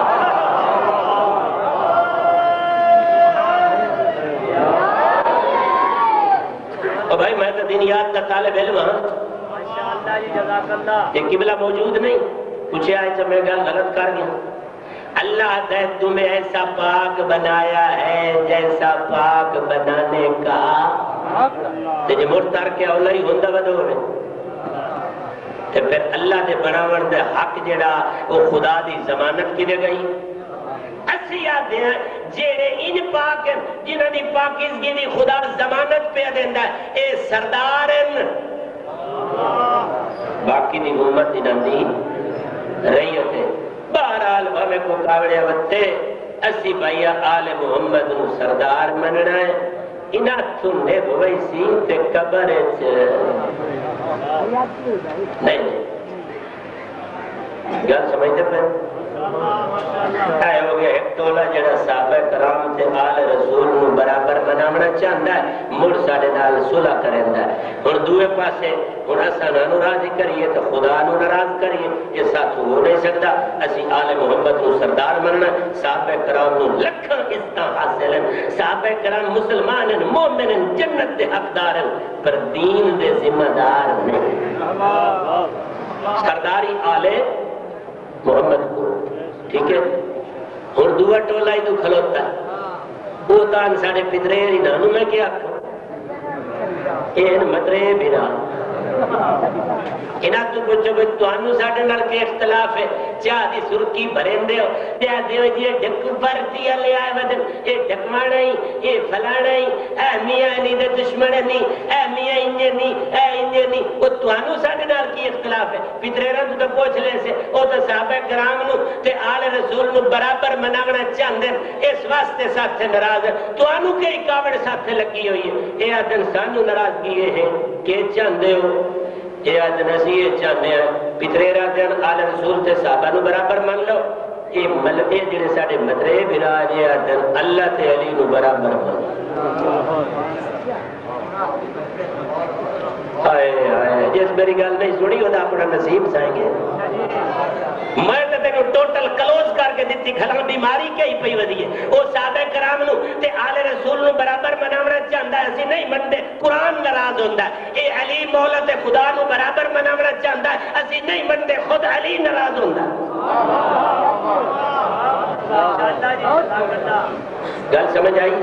اور بھائی میں تو دینیات کا طالب علم ہاں یہ قبلہ موجود نہیں کچھ آئے تو میں گل غلط کر گیا اللہ نے تمہیں ایسا پاک بنایا ہے جیسا پاک بنانے کا تجھے مرتر کے اولا ہی ہوندہ بدو ہے تو پھر اللہ نے بناون دے حق جڑا وہ خدا دی ضمانت کی دے گئی اسی آدھے ہیں جیڑے ان پاک ہیں جنہوں نے پاکیزگی دی خدا ضمانت پہ دیندہ ہے اے سردار ہیں باقی دی امت انہوں نے رہی ہوتے بہرحال ہمیں کو کاوڑے ہوتے اسی بھائیہ آل محمد نو سردار مننا ہے انہاں تھنے بھوئی سی تے قبر نہیں گل سمجھتے پہ آئے ہو گیا ایک تولا جڑا صحابہ کرام تے آل رسول نو برابر منامنا چاہندہ ہے مڑ ساڑے نال صلح کرندہ ہے اور دوئے پاسے انہاں سانانو راضی کریے تو خدا نو ناراض کریے یہ ساتھ ہو نہیں سکتا اسی آل محمد نو سردار مننا صحابہ کرام نو لکھاں استا حاصل ہیں صحابہ کرام مسلمان ہیں مومن ہیں جنت دے حقدار ہیں پر دین دے ذمہ دار نہیں سرداری آل محمد کو ٹھیک ہے اور دعا ٹولا ہی تو کھلوتا ہے وہ تان ساڑے پترے ہی نانو میں کیا این مطرے بنا انہاں تو پوچھو بھی توانو ساڑے نال کے اختلاف ہے چاہ دی سرکی بھرین دے ہو دیا دیو یہ ڈھک بھرتی ہے لے آئے بدن یہ ڈھکمانا ہی یہ فلانا ہی اے میاں نہیں دے دشمن نہیں اے میاں انجے نہیں اے انجے نہیں وہ توانو ساڑے نال کی اختلاف ہے پترے رہا تو پوچھ لے سے او تو صحابہ کرام نو تے آل رسول نو برابر مناغنا چاندن اس واسطے ساتھ سے نراز ہے توانو کے کاوڑ ساتھ سے لگی ہوئی ہے اے آدن سانو نراز کیے ہیں کہ چاندے ہو اے آدن اسی یہ چاندے ہیں پترے رہا آل رسول تے صحابہ نو برابر مان لو اے ملتے جڑے ساڑے مدرے براج اے آدن اللہ تے علی نو برابر مان آئے آئے جس میری گل نہیں سنی ہوتا اپنا نصیب سائیں گے میں تو تینو ٹوٹل کلوز کر کے دیتی کھلا بیماری کیا ہی پئی ودی ہے او صحابہ کرام نو تے آل رسول نو برابر مناونا چاہندا ہے اسی نہیں منتے قرآن ناراض ہوندا ہے اے علی مولا تے خدا نو برابر مناونا چاہندا ہے اسی نہیں منتے خود علی ناراض ہوندا ہے گل سمجھ آئی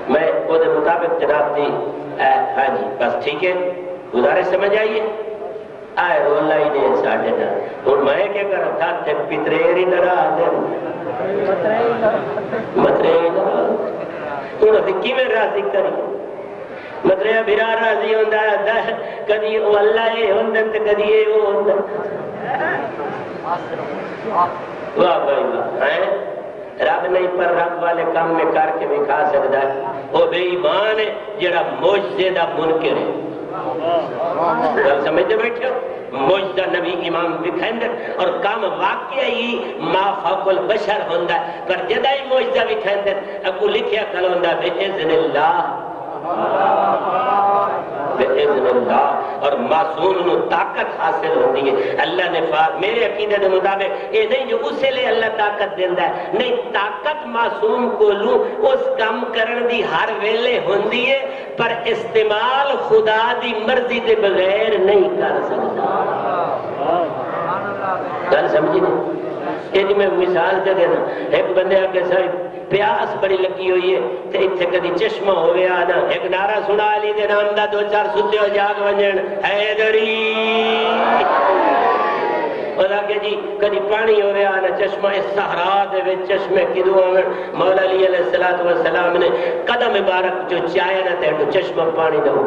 میں وہ دے مطابق جناب دی ہاں جی بس ٹھیک ہے گزارش سمجھ آئیے آئے رولا ہی نہیں ساڑھے نا اور میں کیا کر رہا تھا تے پتریر ہی نرا دیں مطریر ہی نرا انہوں نے کی میں راضی کری مطریر بھرا راضی ہوندہ ہے کدی او اللہ ہے ہوندہ تے کدی اے وہ ہوندہ واہ بھائی واہ رب نہیں پر رب والے کام میں کر کے بھی کھا سکتا ہے وہ بے ایمان ہے جڑا معجزے دا منکر ہے گل سمجھتے بیٹھے ہو معجزہ نبی امام بکھندر اور کام واقعی ما فوق البشر ہوندہ پر جدہ ہی معجزہ بکھندر اکو لکھیا کل ہوندہ بے اذن اللہ بِإِذْنِ اللہ اور معصوم نو طاقت حاصل ہوتی ہے اللہ نے میرے عقیدے کے مطابق یہ نہیں جو اسے لے اللہ طاقت دیندہ ہے نہیں طاقت معصوم کو لوں اس کام کرن دی ہر ویلے ہوندی ہے پر استعمال خدا دی مرضی دے بغیر نہیں کر سکتا گل سمجھی نہیں یہ میں مثال دے دینا ایک بندے آگے صاحب پیاس بڑی لگی ہوئی ہے تے اتھے کدی چشمہ ہوئے آنا ایک نعرہ سنا علی دے نام دا دو چار ستے ہو جاگ ونجن حیدری اور آگے جی کدی پانی ہوئے آنا چشمہ اس صحرا دے وچ چشمے کدو آمن مولا علی علیہ السلام نے قدم مبارک جو چاہے نہ تے تو چشمہ پانی دو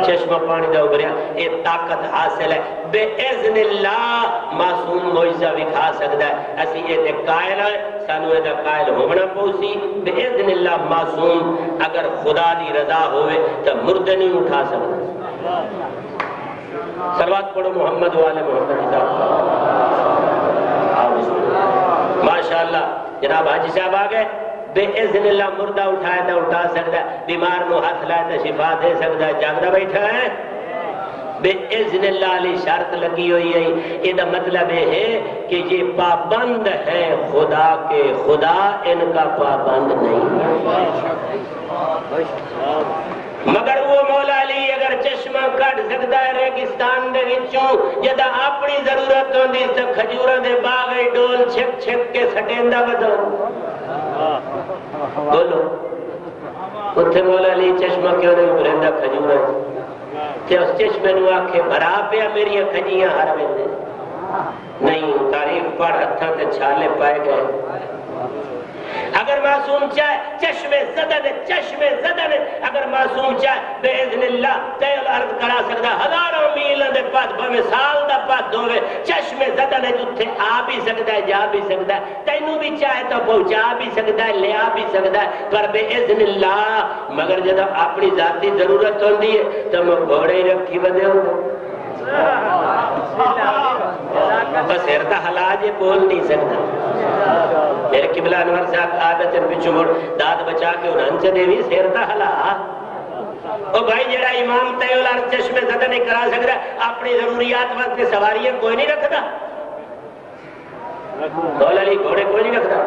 چشمہ پانی دا ابھریا یہ طاقت حاصل ہے بے اذن اللہ معصوم معجزہ بھی کھا سکتا ہے اسی یہ تے قائل ہے سانو یہ قائل ہونا پوسی بے اذن اللہ معصوم اگر خدا دی رضا ہوئے تو مردہ نہیں اٹھا سکتا صلوات پڑھو محمد والے محمد ماشاءاللہ جناب حاجی صاحب آگئے بے اذن اللہ مردہ اٹھائے تو اٹھا سکتا ہے بیمار نو ہاتھ لائے تو شفا دے سکتا ہے جاگدہ بیٹھا ہے بے اذن اللہ علی شرط لگی ہوئی ہے یہ مطلب ہے کہ یہ پابند ہے خدا کے خدا ان کا پابند نہیں مگر وہ مولا علی اگر چشمہ کٹ سکتا ہے ریگستان دے وچوں جدا اپنی ضرورت ہوندی تو کھجوراں دے باغ ڈول چھک چھک کے سٹیندا بدو بولو اتھے مولا علی چشمہ کیوں نہیں ابھریندا کھجوراں تے اس چشمے نو آکھے بھرا پیا میری کھجیاں ہر ویلے نہیں تاریخ پڑھ ہتھاں تے چھالے پائے گئے اگر معصوم چاہے چشمے زدن اگر معصوم چاہے بے اذن اللہ تیل عرض کرا سکتا ہزاروں میل دے پاس بھویں سال دا پاس دوے چشمے زدن جتھے آ بھی سکتا ہے جا بھی سکتا ہے تینوں بھی چاہے تو پہنچا بھی سکتا ہے لیا بھی سکتا ہے پر بے اذن اللہ مگر جب اپنی ذاتی ضرورت ہوندی ہے تو میں گھوڑے ہی رکھی بدے ہوتا بس ارتا حلاج بول نہیں سکتا میرے قبلہ انور صاحب عادت پچھو مڑ داد بچا کے انہاں سے دیوی سیرتا حلا او بھائی جڑا امام تیول اور چشمے زدہ نہیں کرا سکتا اپنی ضروریات وقت سواریاں کوئی نہیں رکھتا مولا علی گھوڑے کوئی نہیں رکھتا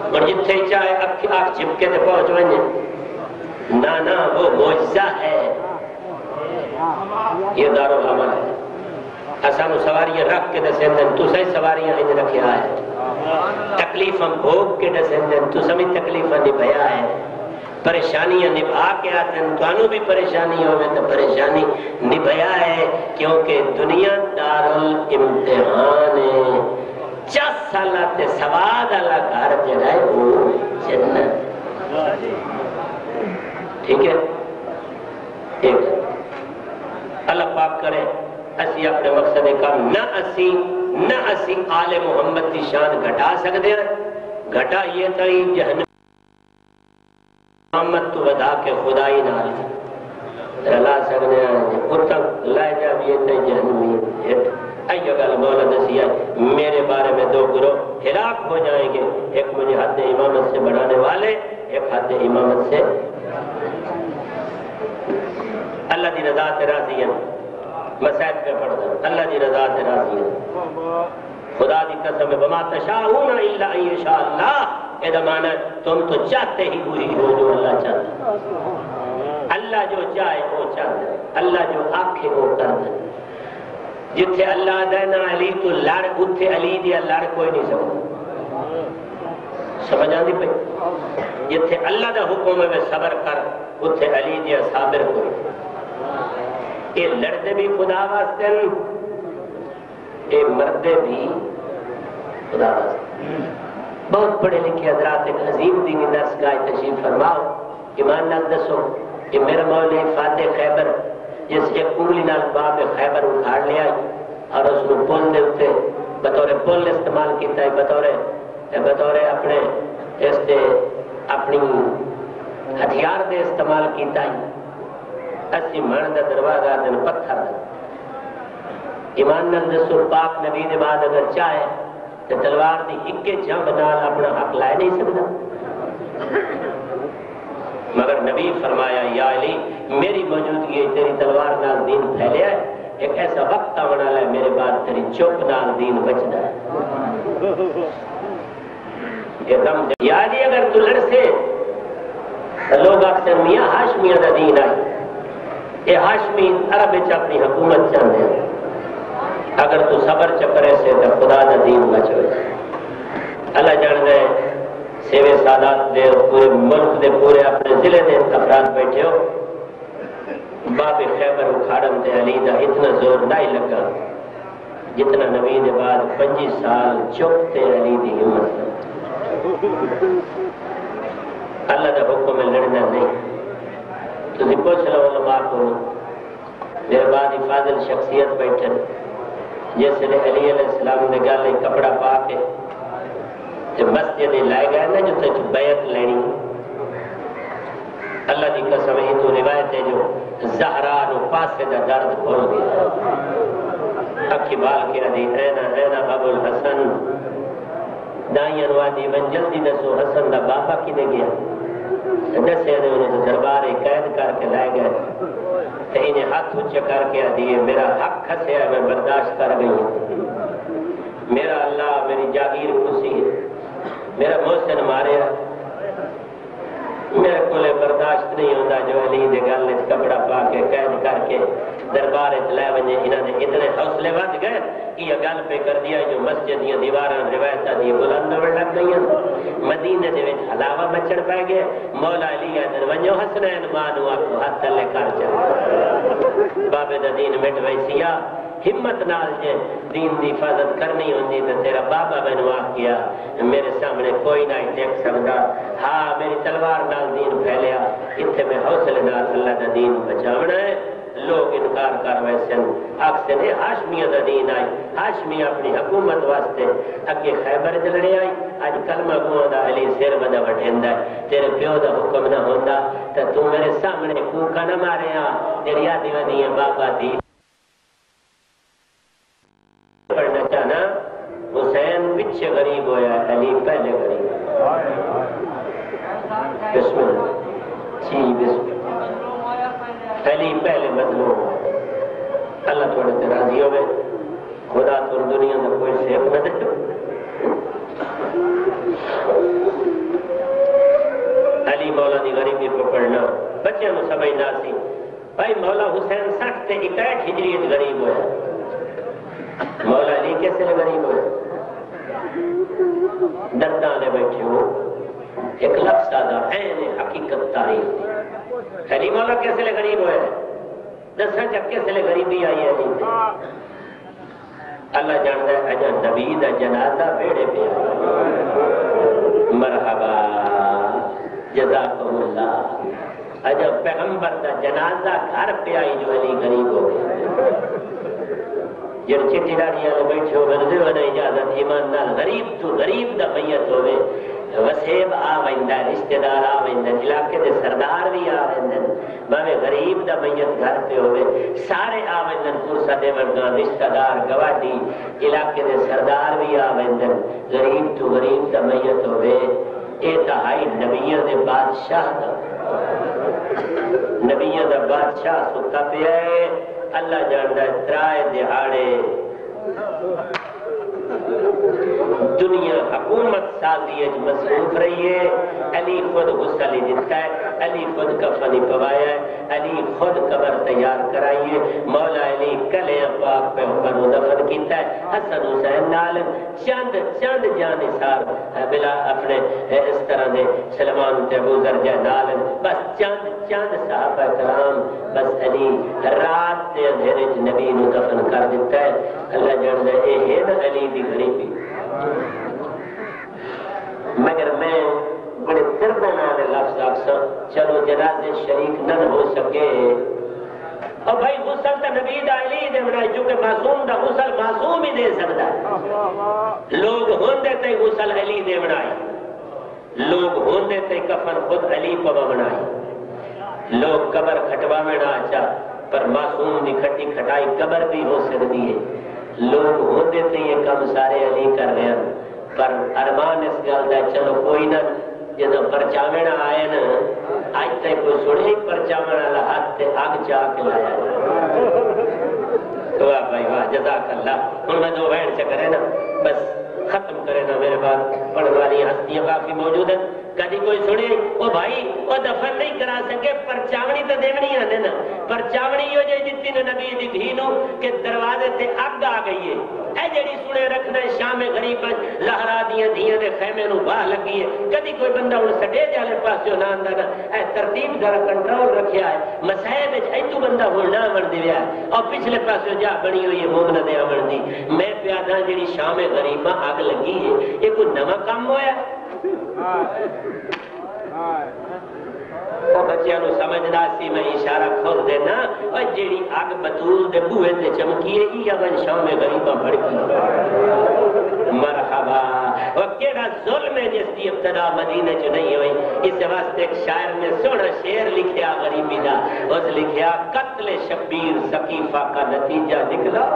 اور جتھے چاہے آنکھ چپکے تے پہنچ ونجے نا وہ معجزہ ہے یہ دارالعمل ہے اسانو سواریاں رکھ کے دسندن تو صحیح سواریاں ہی رکھیا ہے تکلیفاں بھوگ کے دسندن تو سمی تکلیفاں نبھایا ہے پریشانیاں نبھا کے آتے ہیں تو انہوں بھی پریشانی ہوئے تو پریشانی نبھایا ہے کیونکہ دنیا دارالامتحان ہے 50 سالہ تے سواد اللہ گھر جڑائے وہ جنت ٹھیک ہے ایک اللہ پاک کرے اسی اپنے مقصد کام نہ اسی آل محمد کی شان گھٹا سکتے ہیں گھٹا یہ تھا جہنم محمد تو ودا کے خدائی نال رلا سکتے ہیں اتھا لائے جاب یہ تھا جہنمی ایو گل مولا دسیا میرے بارے میں 2 گروہ ہلاک ہو جائیں گے ایک مجھے حد امامت سے بڑھانے والے ایک حد امامت سے اللہ دی رضا تے راضی ہیں مسائل پہ پڑھ دو اللہ دی رضا سے راضی ہے خدا دی قسم ہے وما تشاءون الا ان یشاء اللہ یہ معنی تم تو چاہتے ہی وہی ہو جو اللہ چاہتا اللہ جو چاہے وہ چاہتا اللہ جو آکھے وہ کرتا جتھے اللہ دینا علی تو لڑ اتھے علی دیا لڑ کوئی نہیں سمجھ آندی پئی جتھے اللہ دا حکم ہے صبر کر اتھے علی دیا صابر کوئی یہ لڑتے بھی خدا واسطے یہ مردے بھی خدا واسطے بہت پڑھے لکھے حضرات ایک عظیم دینی درس گاہ تشریف فرماؤ ایمان نال دسو کہ میرا مولا فاتح خیبر جس ایک انگلی نال باب خیبر اکھاڑ لیا اور اس کو پل دے اتے بطور پل استعمال کیتا ہے بطور اپنے اس دے اپنی ہتھیار دے استعمال کیتا ہے اسی من دا دروازہ دن پتھر دا ایمان نال دسو پاک نبی دے بعد اگر چاہے تو تلوار دی اکے جنب نال اپنا حق لائے نہیں سکتا مگر نبی فرمایا یا علی میری موجودگی تیری تلوار نال دین پھیلیا ہے ایک ایسا وقت آنا ہے میرے بعد تیری چوک نال دین بچنا ہے یا علی اگر تو لڑ سے لوگ اکثر میاں ہاشمیہ دا دین آئی یہ ہاشمی عرب اپنی حکومت چاہتے ہیں اگر تو صبر چکرے سے تو خدا دا دین بچو اللہ جان دے سیوے سادات دے پورے ملک دے پورے اپنے ضلع دے افراد بیٹھے ہو باب خیبر اکھاڑن دے علی دا اتنا زور نہیں لگا جتنا نبی دے بعد 25 سال چکتے علی دی ہمت اللہ دا حکم میں لڑنا نہیں تو پوچھ لو علماء کو میرے بعد فاضل شخصیت بیٹھے جیسے علی علیہ السلام نے گالے کپڑا پا کے مسجد لائے گئے نا جو تجھ بیعت لینی اللہ دی قسم ہی تو روایت ہے جو زہرا نو پاسے دا درد کھول گیا اکھی بال کے ادھی اینا ابو الحسن دائیں وادی من جلدی دسو حسن دا بابا کی دے گیا دسے نے انہیں دربار قید کر کے لائے گئے تو انہیں ہاتھ اچھا کر کے دیئے میرا حق کھسے ہے میں برداشت کر گئی ہوں میرا اللہ میری جاگیر خوشی ہے میرا محسن مارے میرے کولے برداشت نہیں ہوتا جو علی دے گالے کپڑا پا کے قید کر کے دربار چلائے ونجے انہوں نے اتنے حوصلے ود گئے کہ یہ گل پہ کر دیا جو مسجد دیا دیواراں روایتاں دی بلند ہوڑ لگ گئی مدینے دے وچ حلاوہ مچڑ پے گئے مولا علی ادھر ونجو حسنین مانو آکو ہاتھ تلے کر چا بابے دا دین مٹ ویسیا ہمت نال جے دین دی حفاظت کرنی ہوندی تو تیرا بابا میں آ کیا میرے سامنے کوئی نہ دیکھ سکتا ہاں میری تلوار نال دین پھیلیا اتنے میں حوصلے نال اللہ دا دین بچاونا ہے لوگ انکار کر ویسے اکثر ہے ہاشمیہ دا دین آئی ہاشمیہ اپنی حکومت واسطے اگے خیبر جلڑے آئی آج کلمہ گوہ دا علی سیر بدا وٹھندا ہے تیرے پیو دا حکم نہ ہوندا تو تو میرے سامنے کوکا نہ مارے ہاں تیری آدھی ودی ہے بابا دی پڑھنا چاہنا حسین پچھے غریب ہویا علی پہلے غریب بسم اللہ جی بسم اللہ علی پہلے مظلوم اللہ تھوڑے سے راضی ہوئے خدا تو دنیا میں کوئی سیف نہ دے علی مولا دی غریبی کو پڑھنا بچے میں سمجھنا سی بھائی مولا حسین 60 تے 61 ہجری غریب ہویا مولا علی کیسے غریب ہوئے درداں نے بیٹھے ہو ایک لفظ آدھا عین حقیقت تاریخ علی مولا کیسے غریب ہوئے دساں جب کیسے غریبی آئی ہے علی اللہ جانتا ہے اجا نبی دا جنازہ بیڑے پہ مرحبا جزاکم اللہ اجا پیغمبر دا جنازہ گھر پہ آئی جو علی غریب ہو گئے جن چٹی ڈاڑی والے بیٹھے ہو گئے دیو نہ اجازت ایمان نال غریب تو غریب دا میت ہوئے وسیب آ ویندا رشتہ دار آ ویندا علاقے دے سردار بھی آ ویندا باویں غریب دا میت گھر پہ ہوئے سارے آ ویندا پرسا دے ورگا رشتہ دار گواڈی علاقے دے سردار بھی آ ویندا غریب تو غریب دا میت ہوئے اے تہائی نبیوں دے بادشاہ دا نبیوں دا بادشاہ ستا پیا ہے اللہ جاندا ہے ترائے دہاڑے دنیا حکومت سازی مصروف رہی ہے. علی خود غسل دیتا ہے، علی خود کفن پوایا ہے، علی خود قبر تیار کرائی ہے. مولا علی کلیاں پاک پہ اوپر دفن کیتا ہے. حسن حسین نال چند جان نثار بلا اپنے اس طرح دے سلمان تے ابو ذر نال بس چند صحابہ کرام بس علی رات دے اندھیرے وچ نبی نو دفن کر دیتا ہے. اللہ جاندا ہے اے ہے نا علی دی غریبی. مگر میں بڑے درداں نال لفظ آکھساں چلو جنازے شریک نہ ہو سکے اور بھائی غسل تو نبی دا علی دے بنائی چونکہ معصوم دا غسل معصوم ہی دے سکتا ہے. لوگ ہوندے تے غسل علی دے بنائی، لوگ ہوندے تے کفن خود علی پوا بنائی. لوگ قبر کھٹوا میں نہ آچا پر معصوم دی کھٹی کھٹائی قبر بھی ہو سکتی ہے. لوگ ہوندے تے یہ کم سارے علی کر رہے ہیں پر ارمان اس گل دا چلو کوئی نہ جدو پرچاوے نہ آئے نا آج تک کوئی سنے ہی پرچاوے نہ ہاتھ تے آگ چاہ کے لایا. واہ بھائی واہ جزاک اللہ. ہن میں دو بہن سے کرے نا بس ختم کرے نا. میرے پاس پڑھ والی ہستیاں کافی موجود ہیں. کدی کوئی سنے او بھائی وہ دفن نہیں کرا سکے پرچاونی تو دیونی آنے نا. پرچاونی ہو جائے جتنی نے نبی دی دھی نو کہ دروازے تے اگ آ گئی ہے. اے جڑی سنے رکھنا ہے شام غریب زہرا دیاں دھیاں دے خیمے نو باہ لگی ہے. کدی کوئی بندہ ہن سٹے جالے پاسوں نہ آندا نا. اے ترتیب ذرا کنٹرول رکھیا ہے. مسائل وچ ایتو بندہ ہن نہ بن دیویا اور پچھلے پاسوں جا بنی ہوئی ہے مومن دے امن دی. میں پیادا جڑی شام غریباں اگ لگی ہے یہ کوئی نواں کام ہویا؟ بچیاں نو سمجھنا سی میں اشارہ کھول دینا اور جیڑی اگ بطول دے بوئے تے چمکی ہے یہ ون شام غریباں بھڑکی. مرحبا. وہ کیڑا ظلم ہے جس کی ابتدا مدینے چ نہیں ہوئی. اس واسطے ایک شاعر نے سونا شعر لکھیا غریبی دا. اس لکھیا قتل شبیر ثقیفہ کا نتیجہ نکلا.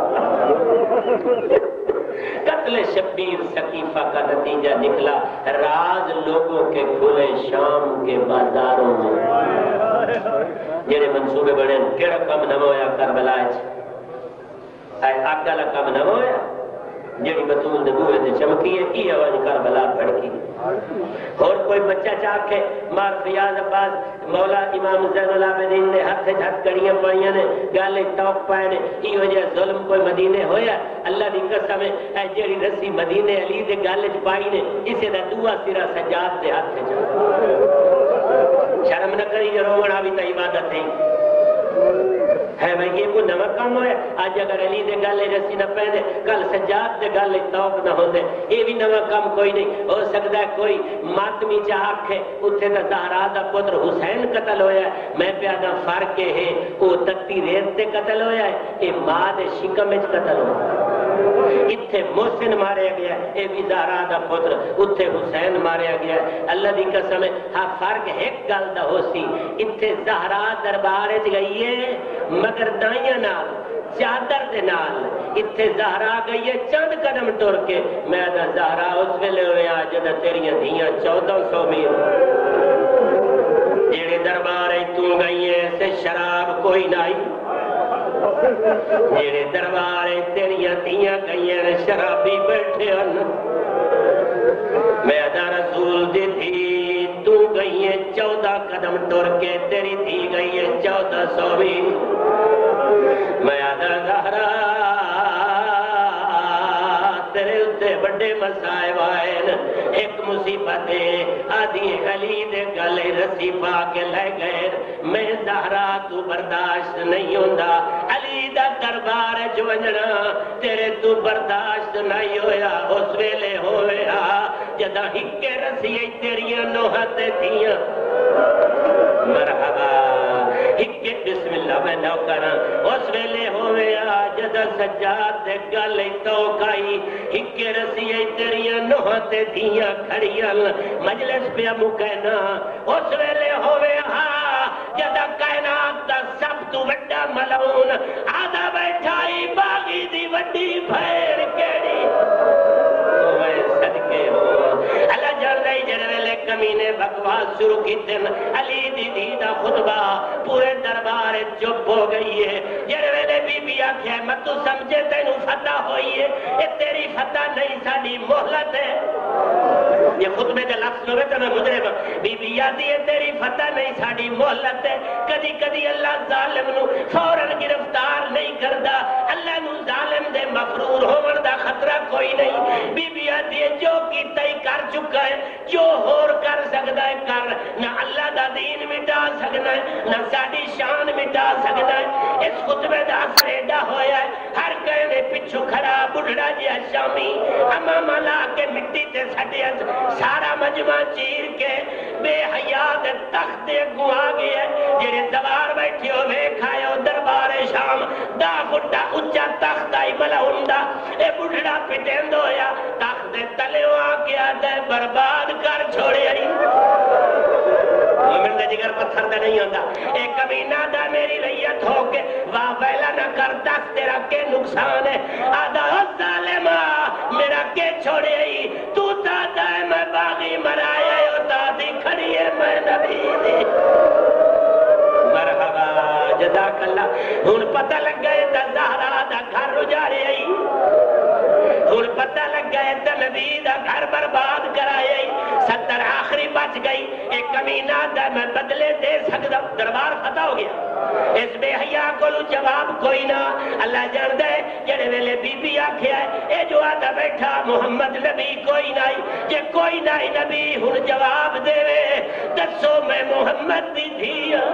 قتل شبیر ثقیفہ کا نتیجہ نکلا. راز لوگوں کے کھلے شام کے بازاروں میں. جڑے منصوبے بنے کیڑا کم نہ ہویا کربلا وچ اے اگ والا کم نہ ہویا جڑی بطول دے بوئے تے چمکی ہے یہ آواز کربلا بھڑکی. اور کوئی بچہ چاہ کے مار فیاض عباس مولا امام زین العابدین نے ہاتھ ہاتھ کڑیاں پائیاں نے گالے توق پائے نے یہ وجہ ظلم کوئی مدینے ہویا. اللہ دی قسم ہے اے جڑی رسی مدینے علی دے گالے چ پائی نے اسے دا دعا سرا سجاد دے ہاتھ چ. شرم نہ کری جو رونا بھی تو عبادت ہے بھائی. یہ کوئی نواں کام ہویا؟ آج اگر علی دے گالے رسی نہ پہنے کل سجاد دے گالے توق نہ ہوندے یہ بھی نواں کام کوئی نہیں. ہو سکتا ہے کوئی ماتمی چاہک ہے اتنے تو زہرا دا پتر حسین قتل ہویا ہے. میں پیادا فرق ہے وہ تتی ریت تے قتل ہویا ہے یہ ماں دے شکم وچ قتل ہویا. اتھے محسن ماریا گیا اے بھی زہرا دا پتر اتھے حسین ماریا گیا. اللہ دی قسم ہے ہاں فرق ایک گل دا ہو سی اتھے زہرا دربار وچ گئی ہے مگر دائیاں نال چادر دے نال. اتھے زہرا گئی ہے چند قدم ٹر کے. میں دا زہرا اس ویلے ہویا جدہ تیریاں دھیاں 1400 میل جیڑے دربار تو گئی ہے سے شراب کوئی نہیں. جیڑے دربار تیریاں دھیاں گئی ہیں شرابی بیٹھے ہیں. میں دا رسول دی تھی تو گئی ہے 14 قدم ٹر کے تیری تھی گئی ہے 1400 میل. میں دا زہرا تیرے اتنے بڑے مسائب آئے. ایک مصیبت آدھی علی دے گلے رسی پا کے لے گئے. میں زہرا تو برداشت نہیں ہوندا علی دا دربار جوجنا تیرے تو برداشت نہیں ہویا. اس ویلے ہویا جدا ہکے رسی تیریاں نوہاں تے تھیاں. مرحبا ہکے بسم اللہ میں نو کرا. اس ویلے ہویا جدا سجاد دے گلے توکائی ہکے رسی تیریاں نوہاں تے تھیاں کھڑیاں مجلس پہ مکینا. اس ویلے ہویا جدا کائنات دا سب تو بڑا ملعون آدھا بیٹھائی باغی دی وڈی بھیڑ کیڑی. صدقے ہو اللہ جان رہی جڑے ویلے نبی نے بکواس شروع کی دن علی دی دی دا خطبہ پورے دربار چپ ہو گئی ہے جڑے ویلے بی بی آکھے میں تو سمجھے تینو فتح ہوئی ہے اے تیری فتح نہیں ساڈی مہلت ہے یہ خطبے دے لفظ ہوئے تو میں مجرم بی بی آتی ہے تیری فتح نہیں ساڈی مہلت ہے کدی کدی اللہ ظالم نو فوراً گرفتار نہیں کردا اللہ نو ظالم دے مفرور ہون دا خطرہ کوئی نہیں بی بی آتی ہے جو کیتا ہی کر چکا ہے جو ہور کر سکتا ہے کر نہ اللہ دا دین مٹا سکنا ہے نہ ساڈی شان مٹا سکنا ہے اس خطبے دا اثر ایڈا ہویا ہے ہر کہنے پچھو کھڑا بڑھڑا جیا شامی اما ملا کے مٹی تے سٹیا سارا مجمع چیر کے بے حیات تخت گوا گیا جڑے سوار بیٹھے ہو ویکھائے ہو دربار شام 10 فٹ اونچا تخت آئی بلا ہوندا اے بڑھڑا پٹیند ہویا تخت تلے آ گیا تے برباد کر چھوڑے آئی مومن دے جگر پتھر دے نہیں ہوتا اے کمینہ دا میری ریت ہو کے واہ ویلا نہ کر دس تیرا کے نقصان ہے آدھا ظالمہ میرا کے چھوڑے آئی تو دادا ہے میں باغی مرائے ہو دادی کھڑی ہے میں نبی دی مرحبا جزاک اللہ ہون پتہ لگ گئے تا زہرا دا گھر رجارے آئی ہون پتہ لگ گئے تا نبی دا گھر برباد کرائے آئی 70 آخری بچ گئی ایک کمینہ دا میں بدلے دے سکتا دربار فتح ہو گیا اس بے حیاء کو جواب کوئی نہ اللہ جان دے جڑے ویلے بی بی آکھے آئے اے جو آدھا بیٹھا محمد نبی کوئی نائی جے کوئی نائی نبی ہن جواب دے دسو میں محمد دی دھیا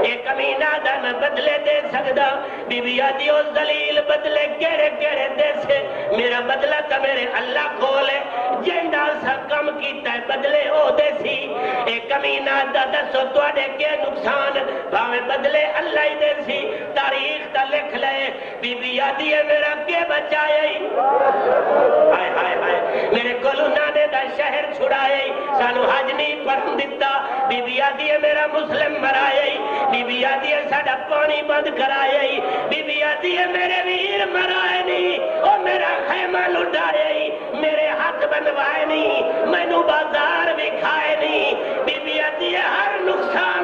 ایک کمینہ دا میں بدلے دے سکتا بی بی آدھی او ذلیل بدلے کیڑے کیڑے دے سے میرا بدلہ تا میرے اللہ کھولے جنڈا سا کم کیتا ہے بدلے او دے سی ایک کمینہ دا دسو توڑے کے نقصان بھاوے بدلے اللہ ہی دے سی تاریخ تا لکھ لے بی بی آدھی ہے میرا کے بچائے ہائے ہائے ہائے میرے کولو نانے دا شہر چھڑائے سانو حج نہیں پڑھن دیتا بی بی آدھی ہے میرا مسلم مرائے بی بی آدھی ہے ساڑا پانی بند کرائے بی بی آدھی ہے میرے ویر مرائے نہیں او میرا خیمہ لٹائے میرے ہاتھ بنوائے نہیں میں نو بازار بھی کھائے نہیں بی بی آدھی ہے ہر نقصان